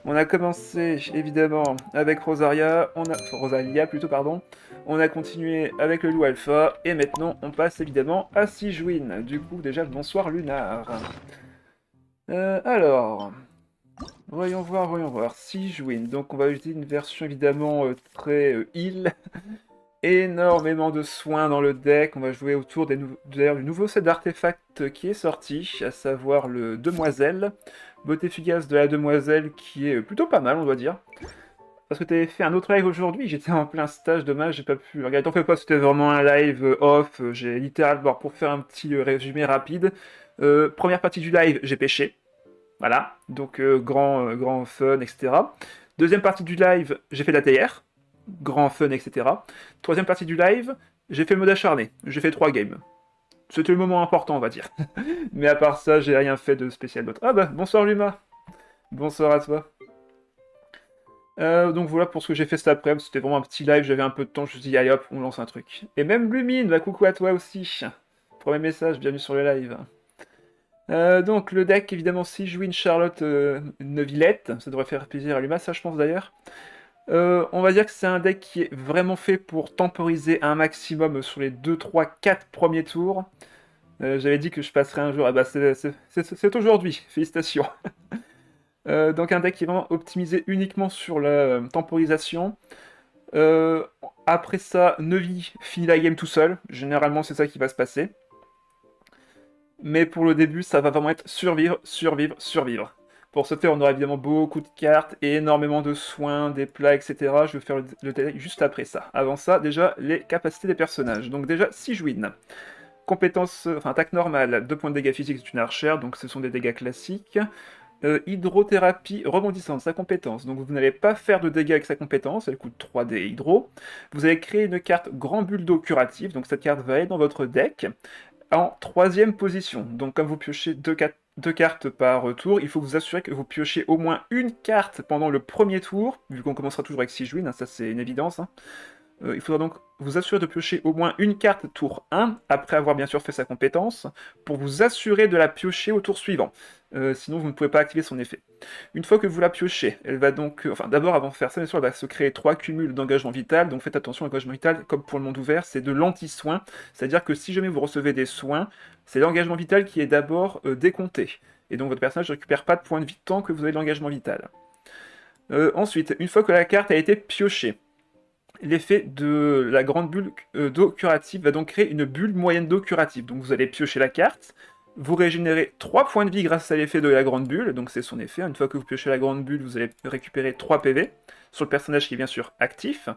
On a commencé évidemment avec Rosalia plutôt, pardon. On a continué avec le loup alpha et maintenant on passe évidemment à Sigewin. Du coup, déjà bonsoir Lunar. Alors, voyons voir. Sigewin. Donc on va utiliser une version évidemment très heal. Énormément de soins dans le deck. On va jouer autour d'ailleurs du nouveau set d'artefacts qui est sorti, à savoir le Demoiselle. Beauté fugace de la Demoiselle qui est plutôt pas mal, on doit dire. Parce que tu avais fait un autre live aujourd'hui, j'étais en plein stage, dommage, j'ai pas pu regarder. T'en fais pas, c'était vraiment un live off. J'ai littéralement, pour faire un petit résumé rapide, première partie du live, j'ai pêché. Voilà, donc grand fun, etc. Deuxième partie du live, j'ai fait de la TR, grand fun, etc. Troisième partie du live, j'ai fait le mode acharné, j'ai fait 3 games. C'était le moment important, on va dire. Mais à part ça, j'ai rien fait de spécial d'autre. Ah bah, bonsoir Luma. Bonsoir à toi. Donc voilà pour ce que j'ai fait cet après-midi, c'était vraiment un petit live, j'avais un peu de temps, je me suis dit allez hop, on lance un truc. Et même Lumine, bah coucou à toi aussi. Premier message, bienvenue sur le live. Donc le deck évidemment si Siegwin Charlotte Neuvillette, ça devrait faire plaisir à Luma, ça je pense d'ailleurs. On va dire que c'est un deck qui est vraiment fait pour temporiser un maximum sur les 2, 3, 4 premiers tours. J'avais dit que je passerais un jour, ah bah c'est aujourd'hui, félicitations. Donc un deck qui est vraiment optimisé uniquement sur la temporisation. Euh, Après ça, Neuvy finit la game tout seul. Généralement, c'est ça qui va se passer. Mais pour le début, ça va vraiment être survivre, survivre, survivre. Pour ce faire, on aura évidemment beaucoup de cartes et énormément de soins, des plats, etc. Je vais faire le détail juste après ça. Avant ça, déjà, les capacités des personnages. Donc déjà, Sigewin. Compétence, enfin attaque normale, 2 points de dégâts physiques, c'est une archère, donc ce sont des dégâts classiques. Hydrothérapie rebondissante, sa compétence. Donc vous n'allez pas faire de dégâts avec sa compétence, elle coûte 3 d hydro. Vous allez créer une carte Grand Bulle d'eau curative, donc cette carte va être dans votre deck en troisième position. Donc comme vous piochez deux cartes par tour, il faut vous assurer que vous piochez au moins une carte pendant le premier tour, vu qu'on commencera toujours avec 6 jouines, hein, ça c'est une évidence. Hein. Il faudra donc vous assurer de piocher au moins une carte tour 1, après avoir bien sûr fait sa compétence, pour vous assurer de la piocher au tour suivant. Sinon vous ne pouvez pas activer son effet. Une fois que vous la piochez, elle va donc... enfin d'abord avant de faire ça, bien sûr, elle va se créer 3 cumuls d'engagement vital, donc faites attention, l'engagement vital, comme pour le monde ouvert, c'est de l'anti-soin, c'est-à-dire que si jamais vous recevez des soins, c'est l'engagement vital qui est d'abord décompté. Et donc votre personnage ne récupère pas de points de vie tant que vous avez de l'engagement vital. Ensuite, une fois que la carte a été piochée, l'effet de la grande bulle d'eau curative va donc créer une bulle moyenne d'eau curative. Donc vous allez piocher la carte, vous régénérez 3 points de vie grâce à l'effet de la grande bulle, donc c'est son effet. Une fois que vous piochez la grande bulle, vous allez récupérer 3 PV sur le personnage qui est bien sûr actif.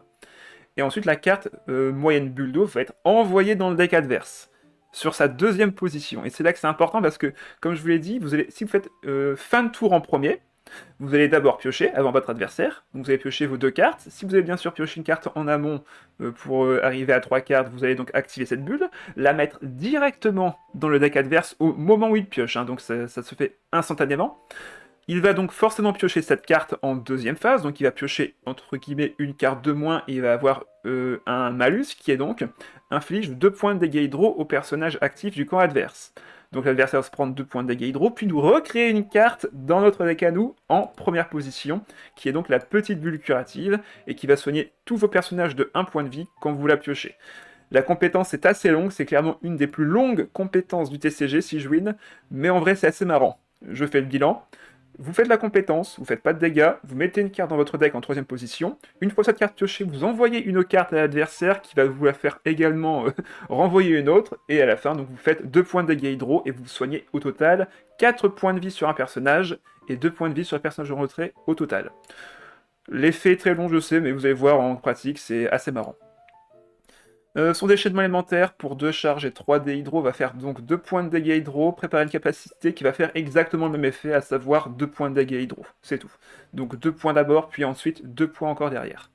Et ensuite la carte moyenne bulle d'eau va être envoyée dans le deck adverse sur sa deuxième position. Et c'est là que c'est important parce que, comme je vous l'ai dit, si vous faites fin de tour en premier, vous allez d'abord piocher avant votre adversaire. Donc vous allez piocher vos 2 cartes. Si vous avez bien sûr pioché une carte en amont pour arriver à 3 cartes, vous allez donc activer cette bulle, la mettre directement dans le deck adverse au moment où il pioche. Hein. Donc ça se fait instantanément. Il va donc forcément piocher cette carte en deuxième phase, donc il va piocher entre guillemets une carte de moins et il va avoir un malus qui est donc inflige 2 points de dégâts hydro au personnage actif du camp adverse. Donc l'adversaire va se prendre 2 points de dégâts hydro, puis nous recréer une carte dans notre deck à nous en première position, qui est donc la petite bulle curative, et qui va soigner tous vos personnages de 1 point de vie quand vous la piochez. La compétence est assez longue, c'est clairement une des plus longues compétences du TCG si je win, mais en vrai c'est assez marrant. Je fais le bilan. Vous faites la compétence, vous faites pas de dégâts, vous mettez une carte dans votre deck en troisième position. Une fois cette carte piochée, vous envoyez une carte à l'adversaire qui va vous la faire également renvoyer une autre. Et à la fin, donc vous faites 2 points de dégâts hydro et vous soignez au total 4 points de vie sur un personnage et 2 points de vie sur le personnage en retrait au total. L'effet est très long, je sais, mais vous allez voir en pratique, c'est assez marrant. Son déchaînement élémentaire pour 2 charges et 3 dés hydro va faire donc 2 points de dégâts hydro, préparer une capacité qui va faire exactement le même effet, à savoir 2 points de dégâts hydro, c'est tout. Donc 2 points d'abord, puis ensuite 2 points encore derrière.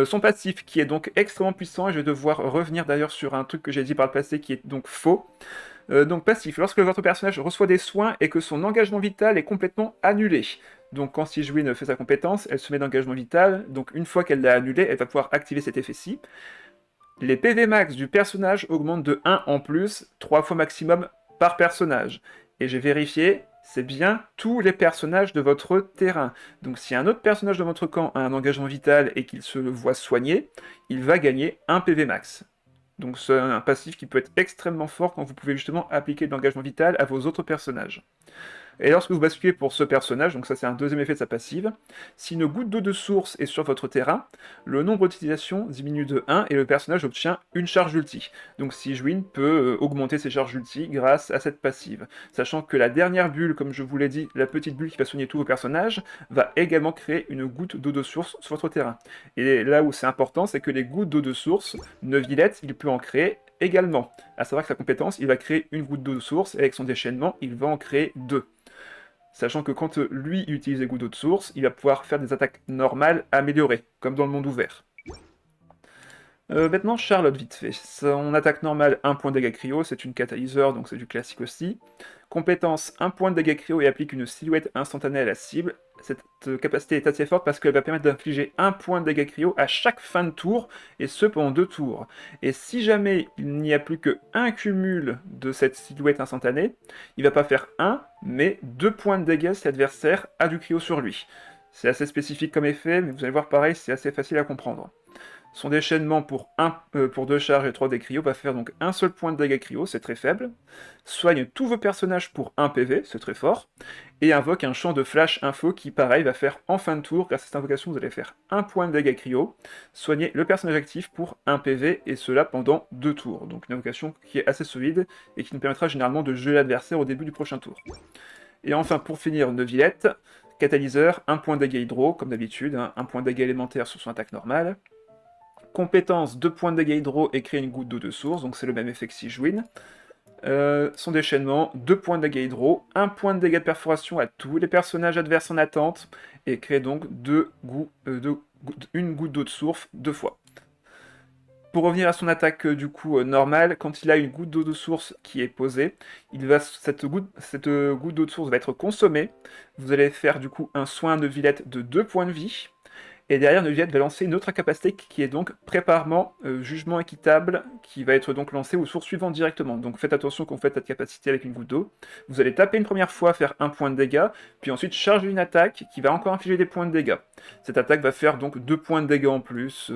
Son passif qui est donc extrêmement puissant, et je vais devoir revenir d'ailleurs sur un truc que j'ai dit par le passé qui est donc faux. Donc passif, lorsque votre personnage reçoit des soins et que son engagement vital est complètement annulé. Donc quand Sigewin fait sa compétence, elle se met d'engagement vital, donc une fois qu'elle l'a annulé, elle va pouvoir activer cet effet-ci. Les PV max du personnage augmentent de 1 en plus, 3 fois maximum par personnage. Et j'ai vérifié, c'est bien tous les personnages de votre terrain. Donc si un autre personnage de votre camp a un engagement vital et qu'il se voit soigné, il va gagner 1 PV max. Donc c'est un passif qui peut être extrêmement fort quand vous pouvez justement appliquer de l'engagement vital à vos autres personnages. Et lorsque vous basculez pour ce personnage, donc ça c'est un deuxième effet de sa passive, si une goutte d'eau de source est sur votre terrain, le nombre d'utilisations diminue de 1 et le personnage obtient une charge ulti. Donc Sigewinne peut augmenter ses charges ulti grâce à cette passive. Sachant que la dernière bulle, comme je vous l'ai dit, la petite bulle qui va soigner tous vos personnages, va également créer une goutte d'eau de source sur votre terrain. Et là où c'est important, c'est que les gouttes d'eau de source, Neuvillette, il peut en créer également. À savoir que sa compétence, il va créer une goutte d'eau de source, et avec son déchaînement, il va en créer 2. Sachant que quand lui utilise les gouttes d'eau de source, il va pouvoir faire des attaques normales améliorées, comme dans le monde ouvert. Maintenant, Charlotte, vite fait. Son attaque normale, 1 point de dégâts cryo, c'est une catalyseur, donc c'est du classique aussi. Compétence, 1 point de dégâts cryo et applique une silhouette instantanée à la cible. Cette capacité est assez forte parce qu'elle va permettre d'infliger 1 point de dégâts cryo à chaque fin de tour, et ce pendant 2 tours. Et si jamais il n'y a plus qu'un cumul de cette silhouette instantanée, il va pas faire 1, mais 2 points de dégâts si l'adversaire a du cryo sur lui. C'est assez spécifique comme effet, mais vous allez voir pareil, c'est assez facile à comprendre. Son déchaînement pour 2 charges et 3 dés cryo va faire donc un seul point de dégâts cryo, c'est très faible. Soigne tous vos personnages pour 1 PV, c'est très fort. Et invoque un champ de flash info qui, pareil, va faire en fin de tour, grâce à cette invocation, vous allez faire 1 point de dégâts cryo, soigner le personnage actif pour 1 PV, et cela pendant 2 tours. Donc une invocation qui est assez solide, et qui nous permettra généralement de geler l'adversaire au début du prochain tour. Et enfin, pour finir, Neuvillette, catalyseur, 1 point de dégâts hydro, comme d'habitude, 1 point de dégâts élémentaire sur son attaque normale. Compétence, 2 points de dégâts hydro et créer une goutte d'eau de source, donc c'est le même effet que Sigewinne. Son déchaînement, 2 points de dégâts hydro, 1 point de dégâts de perforation à tous les personnages adverses en attente, et crée donc une goutte d'eau de source 2 fois. Pour revenir à son attaque du coup normale, quand il a une goutte d'eau de source qui est posée, cette goutte d'eau de source va être consommée. Vous allez faire du coup un soin de Villette de 2 points de vie. Et derrière, Neuvillette va lancer une autre capacité qui est donc Préparement, Jugement équitable, qui va être donc lancé au tour suivant directement. Donc faites attention quand vous faites cette capacité avec une goutte d'eau. Vous allez taper une première fois, faire 1 point de dégâts, puis ensuite charger une attaque qui va encore infliger des points de dégâts. Cette attaque va faire donc 2 points de dégâts en plus,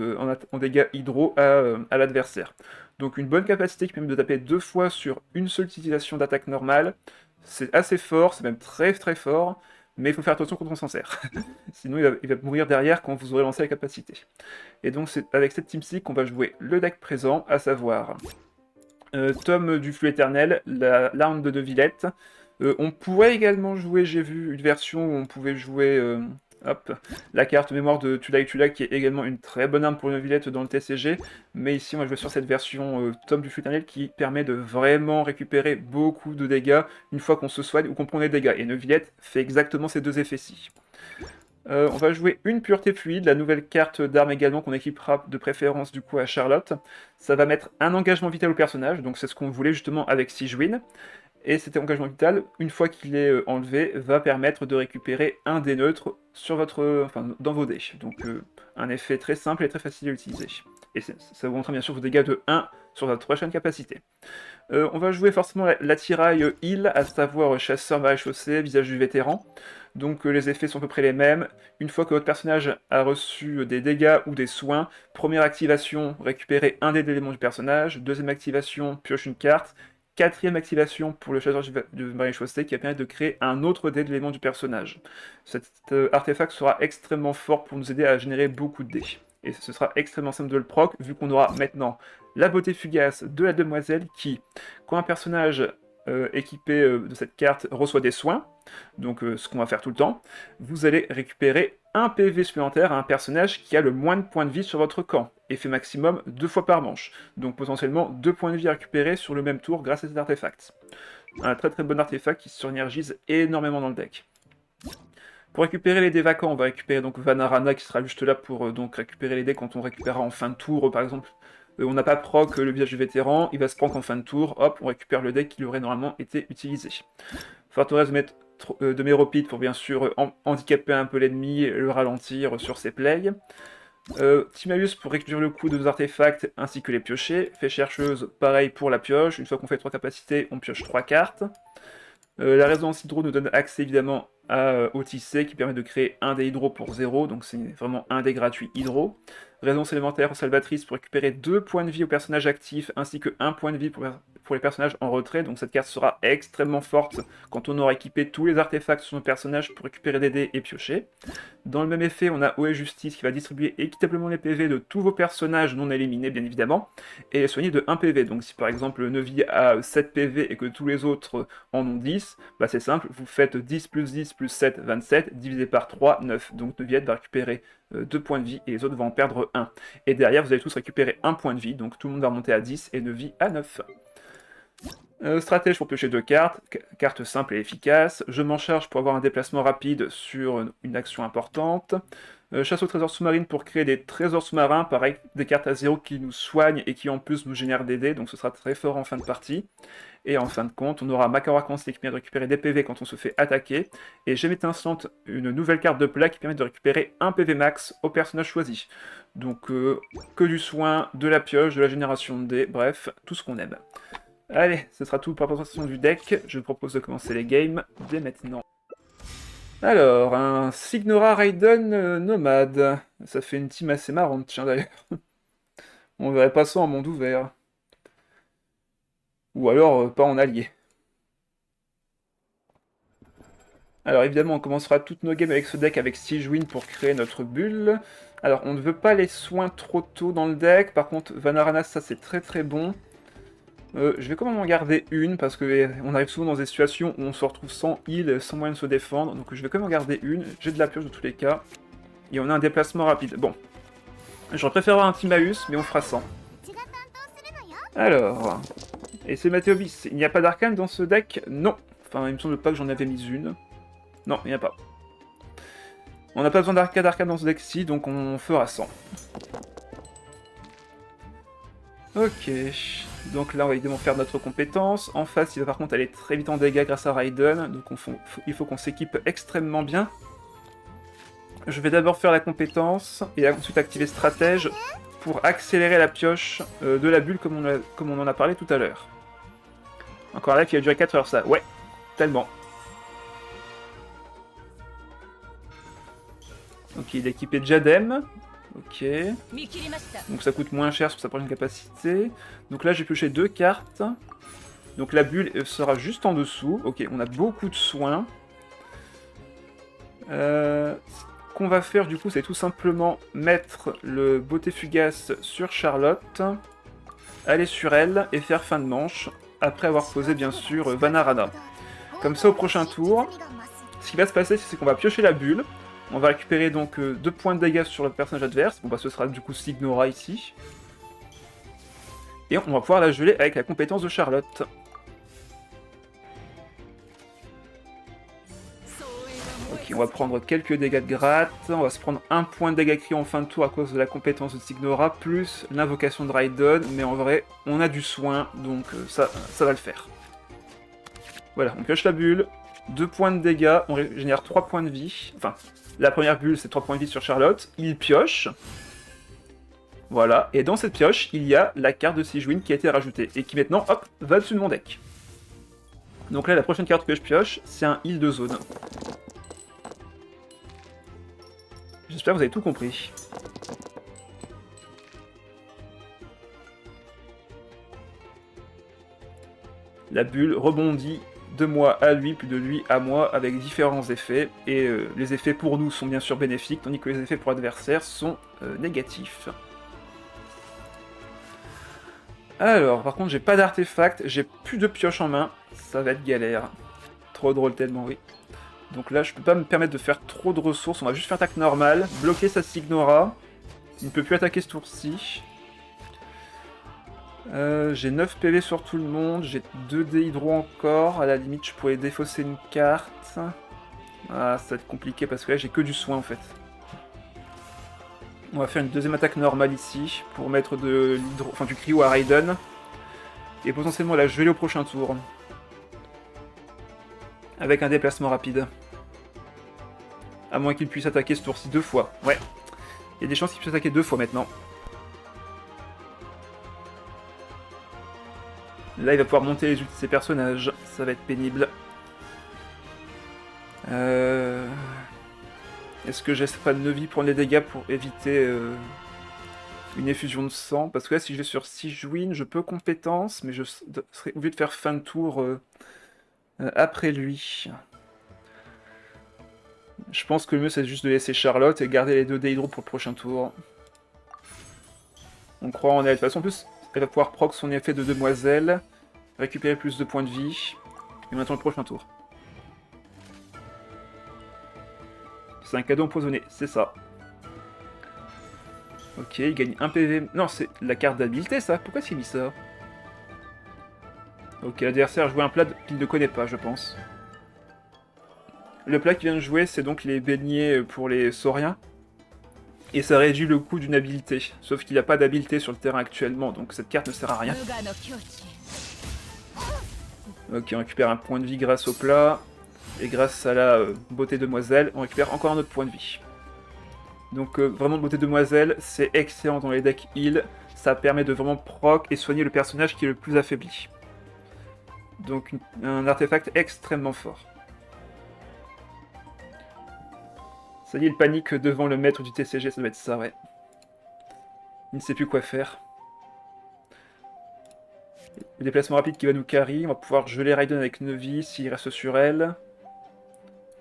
en dégâts hydro à l'adversaire. Donc une bonne capacité qui permet de taper 2 fois sur une seule utilisation d'attaque normale. C'est assez fort, c'est même très très fort, mais il faut faire attention quand on s'en sert. Sinon il va mourir derrière quand vous aurez lancé la capacité. Et donc c'est avec cette team-ci qu'on va jouer le deck présent, à savoir Tome du Flux Éternel, l'arme de Neuvillette. On pourrait également jouer, j'ai vu, une version où on pouvait jouer la carte mémoire de Tulay qui est également une très bonne arme pour Neuvillette dans le TCG, mais ici on va jouer sur cette version Tome du Flux Éternel qui permet de vraiment récupérer beaucoup de dégâts une fois qu'on se soigne ou qu'on prend des dégâts, et Neuvillette fait exactement ces deux effets-ci. On va jouer une pureté fluide, la nouvelle carte d'arme également qu'on équipera de préférence du coup à Charlotte. Ça va mettre un engagement vital au personnage, donc c'est ce qu'on voulait justement avec Sigewinne. Et cet engagement vital, une fois qu'il est enlevé, va permettre de récupérer un dé neutre sur dans vos dés. Donc un effet très simple et très facile à utiliser. Et ça vous montrera bien sûr vos dégâts de 1 sur votre prochaine capacité. On va jouer forcément l'attirail heal, à savoir chasseur maréchaussée, visage du vétéran. Donc les effets sont à peu près les mêmes. Une fois que votre personnage a reçu des dégâts ou des soins, première activation, récupérez un des éléments du personnage. Deuxième activation, pioche une carte. Quatrième activation pour le chasseur de maréchaussée qui va permettre de créer un autre dé de l'élément du personnage. Cet artefact sera extrêmement fort pour nous aider à générer beaucoup de dés. Et ce sera extrêmement simple de le proc, vu qu'on aura maintenant la beauté fugace de la demoiselle qui, quand un personnage équipé de cette carte reçoit des soins, donc ce qu'on va faire tout le temps, vous allez récupérer un PV supplémentaire à un personnage qui a le moins de points de vie sur votre camp, effet maximum 2 fois par manche, donc potentiellement 2 points de vie à récupérer sur le même tour grâce à cet artefact. Un très très bon artefact qui se synergise énormément dans le deck. Pour récupérer les dés vacants, on va récupérer donc Vanarana qui sera juste là pour donc récupérer les dés quand on récupérera en fin de tour, par exemple. On n'a pas proc le visage du vétéran, il va se proc en fin de tour, hop, on récupère le deck qui aurait normalement été utilisé. Forteresse de Méropide pour bien sûr handicaper un peu l'ennemi et le ralentir sur ses plays. Timaius pour récupérer le coup de nos artefacts ainsi que les piocher. Fait chercheuse, pareil pour la pioche. Une fois qu'on fait 3 capacités, on pioche 3 cartes. La résonance hydro nous donne accès évidemment à OTC qui permet de créer un dé hydro pour 0, donc c'est vraiment un dé gratuit hydro. Résonance élémentaire salvatrice pour récupérer 2 points de vie au personnage actif ainsi que 1 point de vie pour les personnages en retrait, donc cette carte sera extrêmement forte quand on aura équipé tous les artefacts sur nos personnages pour récupérer des dés et piocher. Dans le même effet, on a OE Justice qui va distribuer équitablement les PV de tous vos personnages non éliminés, bien évidemment, et les soigner de 1 PV. Donc si par exemple Neuville a 7 PV et que tous les autres en ont 10, bah c'est simple, vous faites 10 plus 7, 27, divisé par 3, 9. Donc Neuvillette va récupérer 2 points de vie et les autres vont en perdre 1. Et derrière, vous allez tous récupérer 1 point de vie, donc tout le monde va remonter à 10 et Neuville à 9. Stratège pour piocher 2 cartes, carte simple et efficace. Je m'en charge pour avoir un déplacement rapide sur une action importante. Chasse au trésor sous-marine pour créer des trésors sous-marins, pareil, des cartes à 0 qui nous soignent et qui en plus nous génèrent des dés, donc ce sera très fort en fin de partie. Et en fin de compte, on aura Macaron Arc-en-Ciel qui permet de récupérer des PV quand on se fait attaquer, et Gemme étincelante, une nouvelle carte de plat qui permet de récupérer 1 PV max au personnage choisi. Donc que du soin, de la pioche, de la génération de dés, bref, tout ce qu'on aime. Allez, ce sera tout pour la présentation du deck. Je vous propose de commencer les games dès maintenant. Alors, un Signora Raiden Nomade. Ça fait une team assez marrante, tiens d'ailleurs. On verrait pas ça en monde ouvert. Ou alors pas en allié. Alors évidemment, on commencera toutes nos games avec ce deck avec Sigewinne pour créer notre bulle. Alors, on ne veut pas les soins trop tôt dans le deck. Par contre, Vanaranas, ça c'est très très bon. Je vais quand même en garder une, parce qu'on arrive souvent dans des situations où on se retrouve sans heal, sans moyen de se défendre, donc je vais quand même en garder une, j'ai de la pioche dans tous les cas, et on a un déplacement rapide. Bon, j'aurais préféré avoir un Timaeus, mais on fera sans. Alors, et c'est Mathéobis, il n'y a pas d'arcane dans ce deck? Non. Enfin, il me semble pas que j'en avais mis une. Non, il n'y a pas. On n'a pas besoin d'arcane dans ce deck-ci, donc on fera sans. Ok, donc là on va évidemment faire notre compétence. En face, il va par contre aller très vite en dégâts grâce à Raiden, donc il faut qu'on s'équipe extrêmement bien. Je vais d'abord faire la compétence, et ensuite activer Stratège pour accélérer la pioche de la bulle comme on en a parlé tout à l'heure. Encore là qui a duré 4 heures ça, ouais, tellement. Ok, il est équipé de Diadème. Ok. Donc ça coûte moins cher sur sa prochaine capacité. Donc là j'ai pioché 2 cartes. Donc la bulle sera juste en dessous. Ok, on a beaucoup de soins. Ce qu'on va faire du coup, c'est tout simplement mettre le beauté fugace sur Charlotte, aller sur elle et faire fin de manche, après avoir posé bien sûr Vanarana. Comme ça au prochain tour, ce qui va se passer c'est qu'on va piocher la bulle. On va récupérer donc 2 points de dégâts sur le personnage adverse. Bon bah ce sera du coup Signora ici. Et on va pouvoir la geler avec la compétence de Charlotte. Ok, on va prendre quelques dégâts de gratte. On va se prendre 1 point de dégâts crit en fin de tour à cause de la compétence de Signora, plus l'invocation de Raiden. Mais en vrai, on a du soin, donc ça va le faire. Voilà, on pioche la bulle. 2 points de dégâts, on génère 3 points de vie. Enfin, la première bulle, c'est 3 points de vie sur Charlotte. Il pioche. Voilà, et dans cette pioche, il y a la carte de Sigewinne qui a été rajoutée, et qui maintenant, hop, va dessus de mon deck. Donc là, la prochaine carte que je pioche, c'est un heal de zone. J'espère que vous avez tout compris. La bulle rebondit de moi à lui, puis de lui à moi, avec différents effets, et les effets pour nous sont bien sûr bénéfiques, tandis que les effets pour l'adversaire sont négatifs. Alors, par contre, j'ai pas d'artefact, j'ai plus de pioche en main, ça va être galère. Trop drôle tellement, oui. Donc là, je peux pas me permettre de faire trop de ressources, on va juste faire attaque normale, bloquer sa Signora. Il ne peut plus attaquer ce tour-ci. J'ai 9 PV sur tout le monde, j'ai 2 dés hydro encore, à la limite je pourrais défausser une carte. Ah, ça va être compliqué parce que là j'ai que du soin en fait. On va faire une deuxième attaque normale ici, pour mettre de l'hydro, enfin du cryo à Raiden. Et potentiellement la geler au prochain tour. Avec un déplacement rapide. À moins qu'il puisse attaquer ce tour-ci 2 fois. Ouais. Il y a des chances qu'il puisse attaquer 2 fois maintenant. Là, il va pouvoir monter les ultis de ses personnages. Ça va être pénible. Est-ce que j'essaie pas de Neuville prendre les dégâts pour éviter une effusion de sang? Parce que là, si je vais sur Sigewinne, je peux compétence, mais je serais obligé de faire fin de tour après lui. Je pense que le mieux, c'est juste de laisser Charlotte et garder les 2 dés hydro pour le prochain tour. On croit en elle. De toute façon, en plus, elle va pouvoir proc son effet de demoiselle, récupérer plus de points de vie, et maintenant le prochain tour. C'est un cadeau empoisonné, c'est ça. Ok, il gagne 1 PV. Non, c'est la carte d'habileté, ça. Pourquoi est-ce qu'il mis ça? Ok, l'adversaire a joué un plat qu'il ne connaît pas, je pense. Le plat qu'il vient de jouer, c'est donc les beignets pour les sauriens. Et ça réduit le coût d'une habilité. Sauf qu'il n'y a pas d'habilité sur le terrain actuellement, donc cette carte ne sert à rien. Ok, on récupère un point de vie grâce au plat. Et grâce à la beauté demoiselle, on récupère encore un autre point de vie. Donc vraiment, beauté demoiselle, c'est excellent dans les decks heal. Ça permet de vraiment proc et soigner le personnage qui est le plus affaibli. Donc un artefact extrêmement fort. Ça y est, il panique devant le maître du TCG, ça doit être ça, ouais. Il ne sait plus quoi faire. Le déplacement rapide qui va nous carry, on va pouvoir geler Raiden avec Neuville s'il reste sur elle.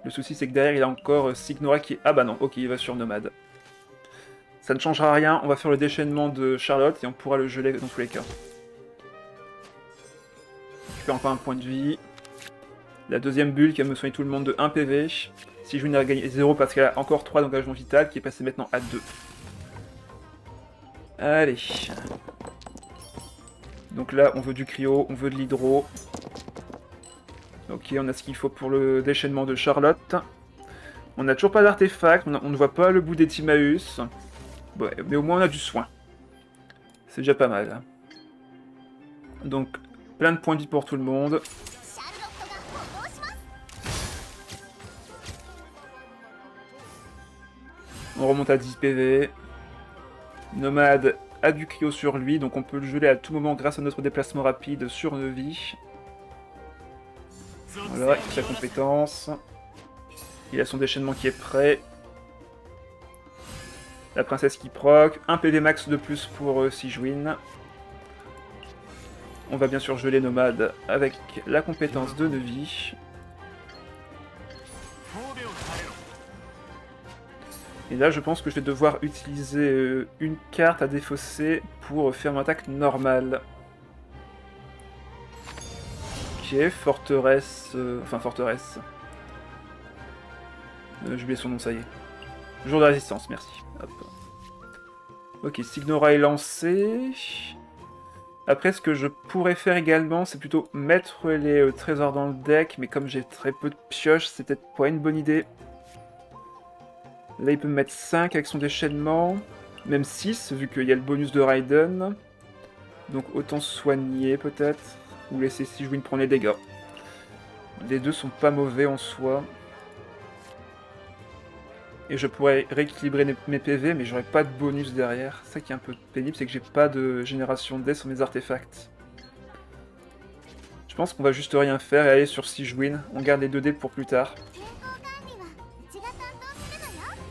Le souci c'est que derrière il a encore Signora qui... Ah bah non, ok, il va sur Nomade. Ça ne changera rien, on va faire le déchaînement de Charlotte et on pourra le geler dans tous les cas. Je récupère encore un point de vie. La deuxième bulle qui va me soigner tout le monde de 1 PV. Si Juin a gagné 0 parce qu'elle a encore 3 d'engagement vital qui est passé maintenant à 2. Allez. Donc là on veut du cryo, on veut de l'hydro. Ok, on a ce qu'il faut pour le déchaînement de Charlotte. On n'a toujours pas d'artefact, on ne voit pas le bout des Timaeus. Bon, mais au moins on a du soin. C'est déjà pas mal. Donc, plein de points de vie pour tout le monde. On remonte à 10 PV. Nomade a du cryo sur lui, donc on peut le geler à tout moment grâce à notre déplacement rapide sur Neuville. Voilà, sa compétence. Il a son déchaînement qui est prêt. La princesse qui proc. 1 PV max de plus pour Sigewinne. On va bien sûr geler Nomade avec la compétence de Neuville. Et là, je pense que je vais devoir utiliser une carte à défausser pour faire une attaque normale. Ok, forteresse... Enfin, forteresse. J'ai oublié son nom, ça y est. Jour de résistance, merci. Hop. Ok, Signora est lancé. Après, ce que je pourrais faire également, c'est plutôt mettre les trésors dans le deck, mais comme j'ai très peu de pioches, c'est peut-être pas une bonne idée. Là, il peut me mettre 5 avec son déchaînement, même 6, vu qu'il y a le bonus de Raiden. Donc autant soigner, peut-être, ou laisser Sigewinne prendre les dégâts. Les deux sont pas mauvais en soi. Et je pourrais rééquilibrer mes PV, mais j'aurais pas de bonus derrière. Ça qui est un peu pénible, c'est que j'ai pas de génération de dés sur mes artefacts. Je pense qu'on va juste rien faire et aller sur Sigewinne. On garde les 2 dés pour plus tard.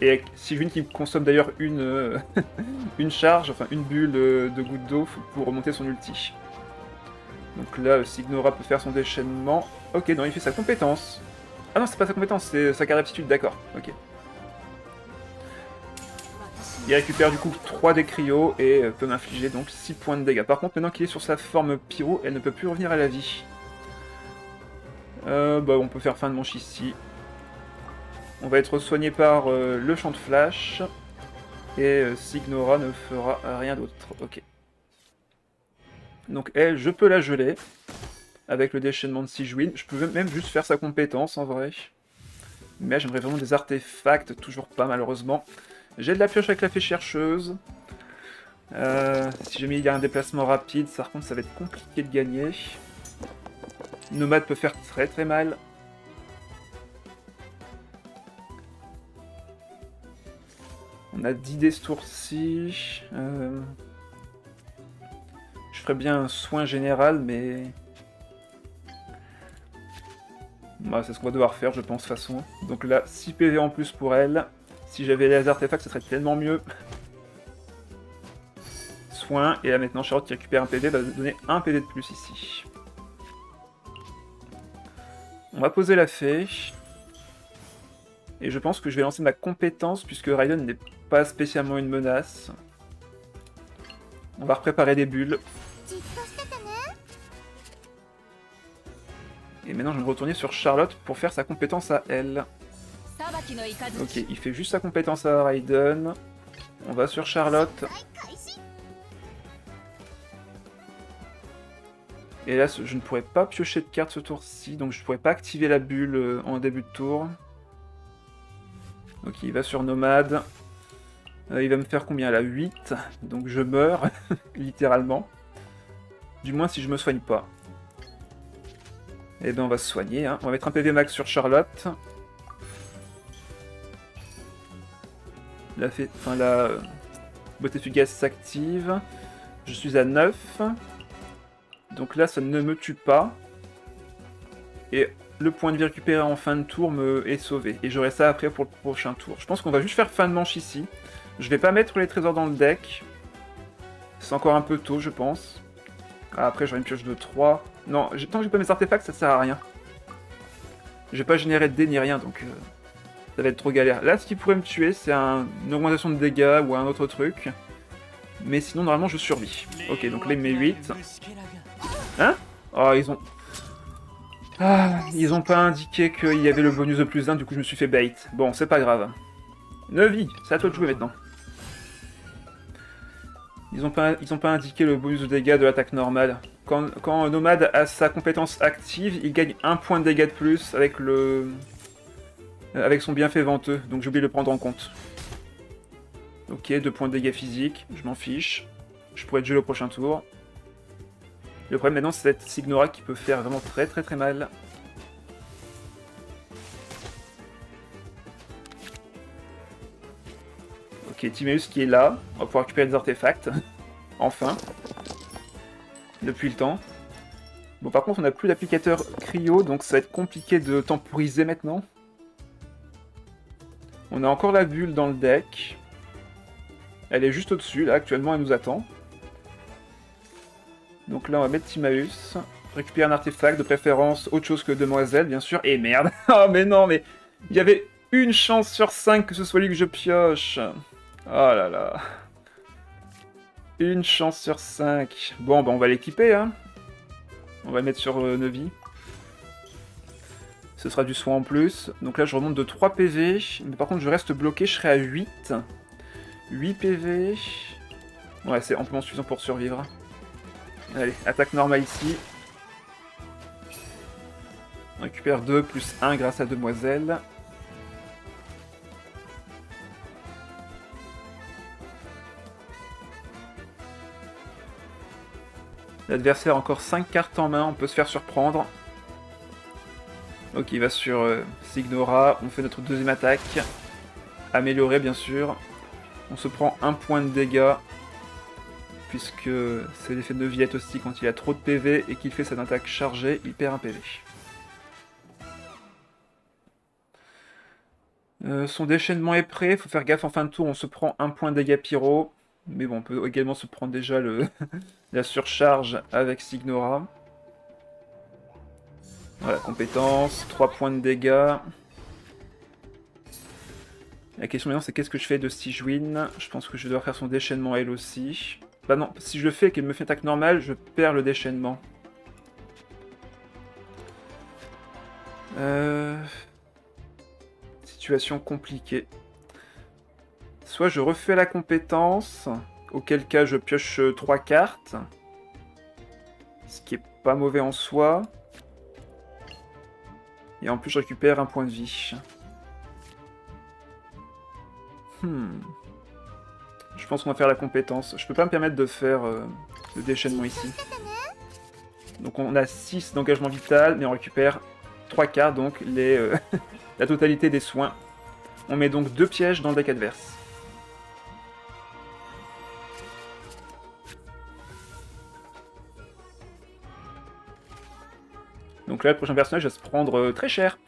Et Sigewinne qui consomme d'ailleurs une, une charge, enfin une bulle de goutte d'eau pour remonter son ulti. Donc là, Signora peut faire son déchaînement. Ok, non, il fait sa compétence. Ah non, c'est pas sa compétence, c'est sa carte d'aptitude, d'accord, ok. Il récupère du coup 3 des cryos et peut m'infliger donc 6 points de dégâts. Par contre, maintenant qu'il est sur sa forme pyro, elle ne peut plus revenir à la vie. Bah, on peut faire fin de manche ici. On va être soigné par le champ de flash. Et Signora ne fera rien d'autre. Ok. Donc elle, je peux la geler. Avec le déchaînement de Sigewinne. Je peux même juste faire sa compétence en vrai. Mais j'aimerais vraiment des artefacts. Toujours pas malheureusement. J'ai de la pioche avec la fée chercheuse. Si jamais il y a un déplacement rapide, ça, par contre ça va être compliqué de gagner. Nomade peut faire très très mal. On a 10 dés ce tour-ci. Je ferais bien un soin général, mais Bah, c'est ce qu'on va devoir faire, je pense, de toute façon. Donc là, 6 PV en plus pour elle. Si j'avais les artefacts, ce serait tellement mieux. Soin, et là maintenant, Charlotte qui récupère un PV va donner un PV de plus ici. On va poser la fée. Et je pense que je vais lancer ma compétence, puisque Raiden n'est pas spécialement une menace. On va repréparer des bulles. Et maintenant, je vais me retourner sur Charlotte pour faire sa compétence à elle. Ok, il fait juste sa compétence à Raiden. On va sur Charlotte. Et là, je ne pourrais pas piocher de carte ce tour-ci, donc je ne pourrais pas activer la bulle en début de tour. Ok, il va sur Nomade. Il va me faire combien là? 8. Donc je meurs, littéralement. Du moins si je me soigne pas. Et ben on va se soigner, hein. On va mettre un PV max sur Charlotte. La beauté fugace s'active. Je suis à 9. Donc là ça ne me tue pas. Et le point de vie récupéré en fin de tour est sauvé. Et j'aurai ça après pour le prochain tour. Je pense qu'on va juste faire fin de manche ici. Je vais pas mettre les trésors dans le deck. C'est encore un peu tôt, je pense. Ah, après, j'aurai une pioche de 3. Non, tant que j'ai pas mes artefacts, ça sert à rien. Je vais pas générer de dés ni rien, donc ça va être trop galère. Là, ce qui pourrait me tuer, c'est une augmentation de dégâts ou un autre truc. Mais sinon, normalement, je survis. Ok, donc là, il met 8. Hein? Oh, ils ont... Ah, ils ont pas indiqué qu'il y avait le bonus de plus 1, du coup, je me suis fait bait. Bon, c'est pas grave. Neuvie, c'est à toi de jouer maintenant. Ils ont pas indiqué le bonus de dégâts de l'attaque normale. Quand Nomade a sa compétence active, il gagne 1 point de dégâts de plus avec avec son bienfait venteux, donc j'ai oublié de le prendre en compte. Ok, 2 points de dégâts physiques, je m'en fiche. Je pourrais jouer le prochain tour. Le problème maintenant, c'est cette Signora qui peut faire vraiment très très très mal. Ok, Timéus qui est là, on va pouvoir récupérer des artefacts. Enfin. Depuis le temps. Bon, par contre, on n'a plus d'applicateur cryo, donc ça va être compliqué de temporiser maintenant. On a encore la bulle dans le deck. Elle est juste au-dessus, là, actuellement, elle nous attend. Donc là, on va mettre Timaeus. Récupérer un artefact, de préférence autre chose que Demoiselle, bien sûr. Et merde. Oh, mais non, mais il y avait une chance sur 5 que ce soit lui que je pioche. Oh là là. Une chance sur 5. Bon, bah on va l'équiper, hein. On va le mettre sur Neuvie. Ce sera du soin en plus. Donc là, je remonte de 3 PV. Mais par contre, je reste bloqué, je serai à 8. 8 PV. Ouais, c'est amplement suffisant pour survivre. Allez, attaque normale ici. On récupère 2 plus 1 grâce à Demoiselle. L'adversaire a encore 5 cartes en main, on peut se faire surprendre. Ok, il va sur Signora, on fait notre deuxième attaque. Améliorée bien sûr. On se prend 1 point de dégâts. Puisque c'est l'effet de Viette aussi, quand il a trop de PV et qu'il fait cette attaque chargée, il perd un PV. Son déchaînement est prêt, faut faire gaffe en fin de tour, on se prend 1 point de dégâts pyro. Mais bon, on peut également se prendre déjà la surcharge avec Signora. Voilà, compétence, 3 points de dégâts. La question maintenant c'est qu'est-ce que je fais de Sigewinne? Je pense que je dois faire son déchaînement elle aussi. Bah non, si je le fais et qu'elle me fait attaque normale, je perds le déchaînement. Situation compliquée. Soit je refais la compétence, auquel cas je pioche 3 cartes. Ce qui est pas mauvais en soi. Et en plus je récupère 1 point de vie. Je pense qu'on va faire la compétence. Je peux pas me permettre de faire le déchaînement ici. Donc on a 6 d'engagement vital, mais on récupère 3 cartes, donc la totalité des soins. On met donc 2 pièges dans le deck adverse. Donc Donc là, le prochain personnage va se prendre très cher.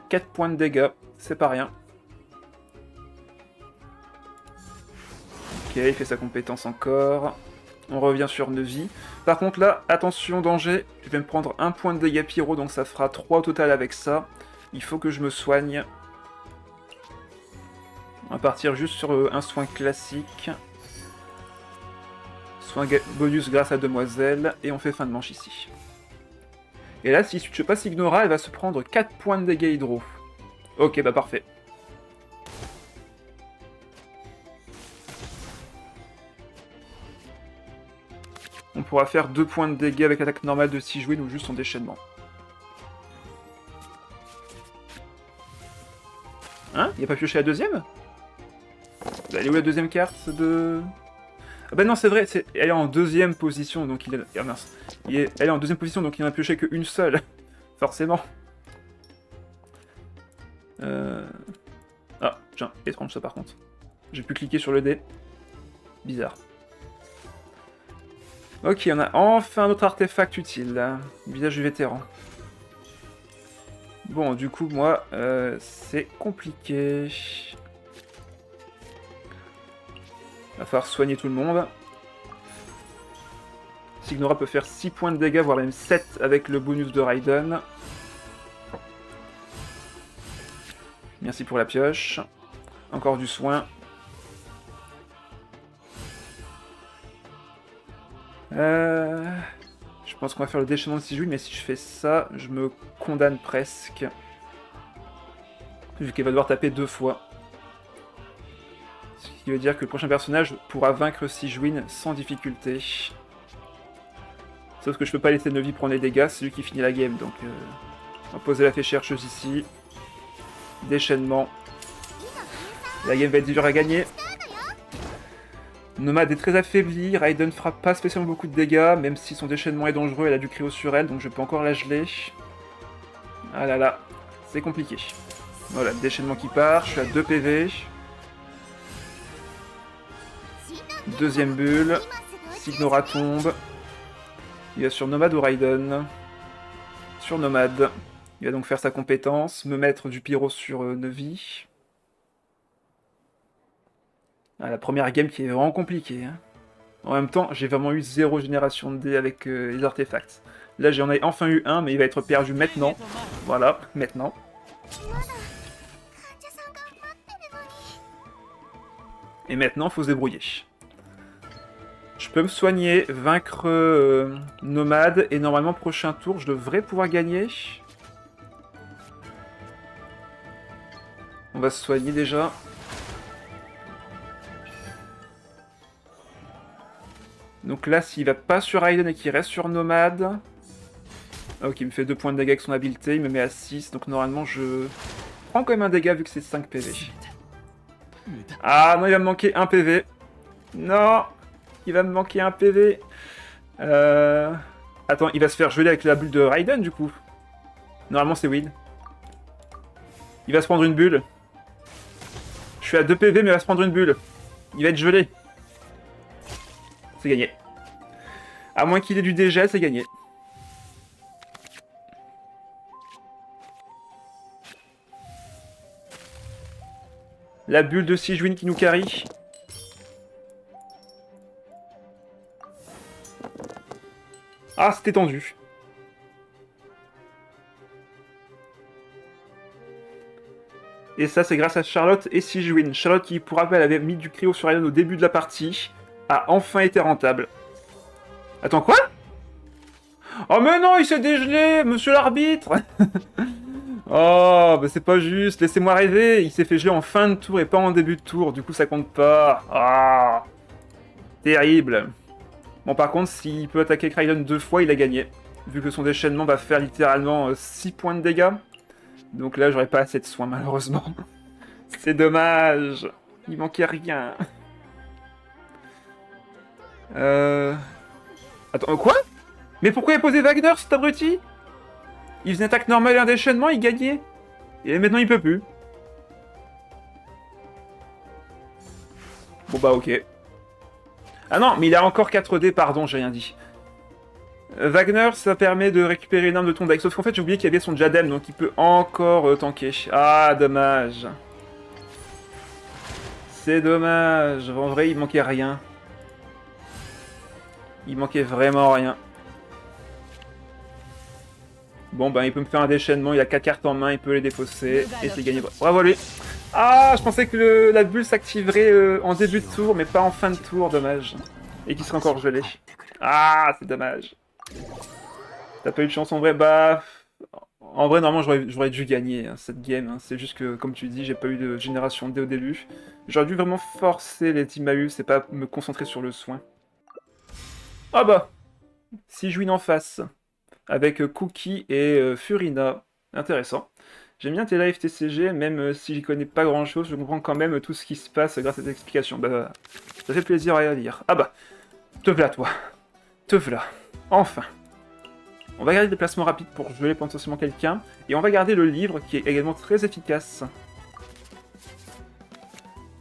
4 points de dégâts, c'est pas rien. Ok, il fait sa compétence encore. On revient sur 9 vies. Par contre là, attention, danger. Je vais me prendre 1 point de dégâts pyro, donc ça fera 3 au total avec ça. Il faut que je me soigne. On va partir juste sur un soin classique. Soin bonus grâce à Demoiselle. Et on fait fin de manche ici. Et là, si je passe Ignora, elle va se prendre 4 points de dégâts hydro. Ok, bah parfait. On pourra faire 2 points de dégâts avec l'attaque normale de Sigewinne ou juste son déchaînement. Hein? Il a pas pioché la deuxième? Elle est où la deuxième carte de... Ah bah non, c'est vrai, elle est en deuxième position, donc il est... Ah mince. Elle est en deuxième position, donc il n'en a pioché qu'une seule. Forcément. Ah, tiens, étrange ça par contre. J'ai pu cliquer sur le dé. Bizarre. Ok, on a enfin notre artefact utile. Visage du vétéran. Bon, du coup, moi, c'est compliqué. Va falloir soigner tout le monde. Signora peut faire 6 points de dégâts, voire même 7 avec le bonus de Raiden. Merci pour la pioche. Encore du soin. Je pense qu'on va faire le déchaînement de Sigewinne, mais si je fais ça, je me condamne presque. Vu qu'elle va devoir taper 2 fois. Ce qui veut dire que le prochain personnage pourra vaincre Sigewinne sans difficulté. Sauf que je peux pas laisser Neuville prendre les dégâts, c'est lui qui finit la game, donc... On va poser la fée chercheuse ici. Déchaînement. La game va être dure à gagner. Nomade est très affaiblie, Raiden fera pas spécialement beaucoup de dégâts, même si son déchaînement est dangereux, elle a du cryo sur elle, donc je peux encore la geler. Ah là là, c'est compliqué. Voilà, déchaînement qui part, je suis à 2 PV. Deuxième bulle, Signora tombe. Il va sur Nomade ou Raiden. Sur Nomade. Il va donc faire sa compétence, me mettre du pyro sur Neuville. Ah, la première game qui est vraiment compliquée. Hein. En même temps, j'ai vraiment eu 0 génération de dés avec les artefacts. Là, j'en ai enfin eu un, mais il va être perdu maintenant. Voilà, maintenant. Et maintenant, faut se débrouiller. Je peux me soigner, vaincre Nomade, et normalement, prochain tour, je devrais pouvoir gagner. On va se soigner déjà. Donc là, s'il va pas sur Raiden et qu'il reste sur Nomade... Ok, il me fait 2 points de dégâts avec son habileté, il me met à 6, donc normalement je prends quand même un dégât vu que c'est 5 PV. Ah non, il va me manquer 1 PV. Non, il va me manquer 1 PV. Attends, il va se faire geler avec la bulle de Raiden du coup. Normalement c'est win. Il va se prendre une bulle. Je suis à 2 PV mais il va se prendre une bulle. Il va être gelé. C'est gagné. À moins qu'il ait du dégel, c'est gagné. La bulle de Sigewinne qui nous carry. Ah, c'était tendu. Et ça, c'est grâce à Charlotte et Sigewinne. Charlotte qui, pour rappel, avait mis du cryo sur Raiden au début de la partie, a enfin été rentable. Attends, quoi? Oh mais non, il s'est dégelé, monsieur l'arbitre. Oh, bah c'est pas juste, laissez-moi rêver. Il s'est fait geler en fin de tour et pas en début de tour, du coup ça compte pas. Ah, terrible. Bon, par contre, s'il peut attaquer Raiden 2 fois, il a gagné. Vu que son déchaînement va faire littéralement 6 points de dégâts. Donc là, j'aurais pas assez de soins, malheureusement. C'est dommage. Il manquait rien. Attends, quoi? Mais pourquoi il a posé Wagner, cet abruti? Il faisait une attaque normale et un déchaînement, il gagnait. Et maintenant, il peut plus. Bon bah, ok. Ah non, mais il a encore 4D, pardon, j'ai rien dit. Wagner, ça permet de récupérer une arme de ton deck. Sauf qu'en fait, j'ai oublié qu'il y avait son diadème, donc il peut encore tanker. Ah, dommage. C'est dommage. En vrai, il manquait rien. Il manquait vraiment rien. Bon, ben, il peut me faire un déchaînement. Il a 4 cartes en main, il peut les défausser. Et c'est gagné. Bravo lui. Ah, je pensais que la bulle s'activerait en début de tour, mais pas en fin de tour. Dommage. Et qu'il serait encore gelé. Ah, c'est dommage. T'as pas eu de chance en vrai, bah... En vrai, normalement, j'aurais dû gagner hein, cette game. Hein. C'est juste que, comme tu dis, j'ai pas eu de génération D au début. J'aurais dû vraiment forcer les Timaeus et pas me concentrer sur le soin. Ah bah si je win en face, avec Cookie et Furina. Intéressant. J'aime bien tes lives TCG, même si j'y connais pas grand-chose, je comprends quand même tout ce qui se passe grâce à tes explications. Bah, ça fait plaisir à lire. Ah bah, te v'là toi. Te v'là. Enfin. On va garder des placements rapides pour geler potentiellement quelqu'un. Et on va garder le livre qui est également très efficace.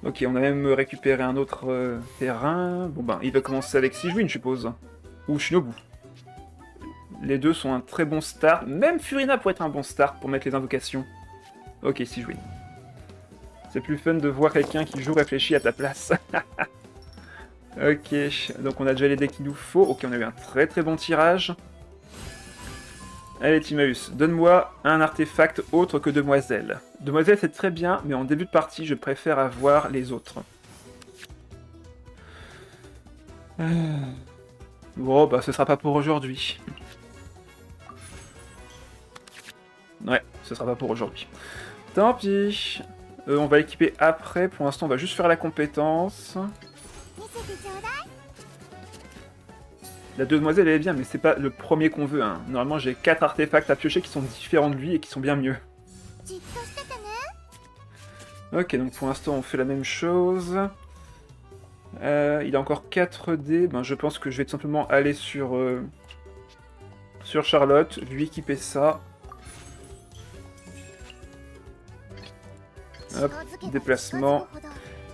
Ok, on a même récupéré un autre terrain. Bon ben, il va commencer avec Sijuin, je suppose. Ou Shinobu. Les deux sont un très bon start. Même Furina pourrait être un bon start pour mettre les invocations. Ok, Sijuin. C'est plus fun de voir quelqu'un qui joue réfléchi à ta place. Ok, donc on a déjà les decks qu'il nous faut. Ok, on a eu un très très bon tirage. Allez Timaeus, donne-moi un artefact autre que Demoiselle. Demoiselle c'est très bien, mais en début de partie je préfère avoir les autres. Bon bah ce sera pas pour aujourd'hui. Ouais, ce sera pas pour aujourd'hui. Tant pis. On va équiper après, pour l'instant on va juste faire la compétence. La demoiselle elle est bien, mais c'est pas le premier qu'on veut. Hein. Normalement j'ai 4 artefacts à piocher qui sont différents de lui et qui sont bien mieux. Ok, donc pour l'instant on fait la même chose. Il a encore 4 dés. Ben, je pense que je vais tout simplement aller sur Charlotte, lui équiper ça. Hop, déplacement.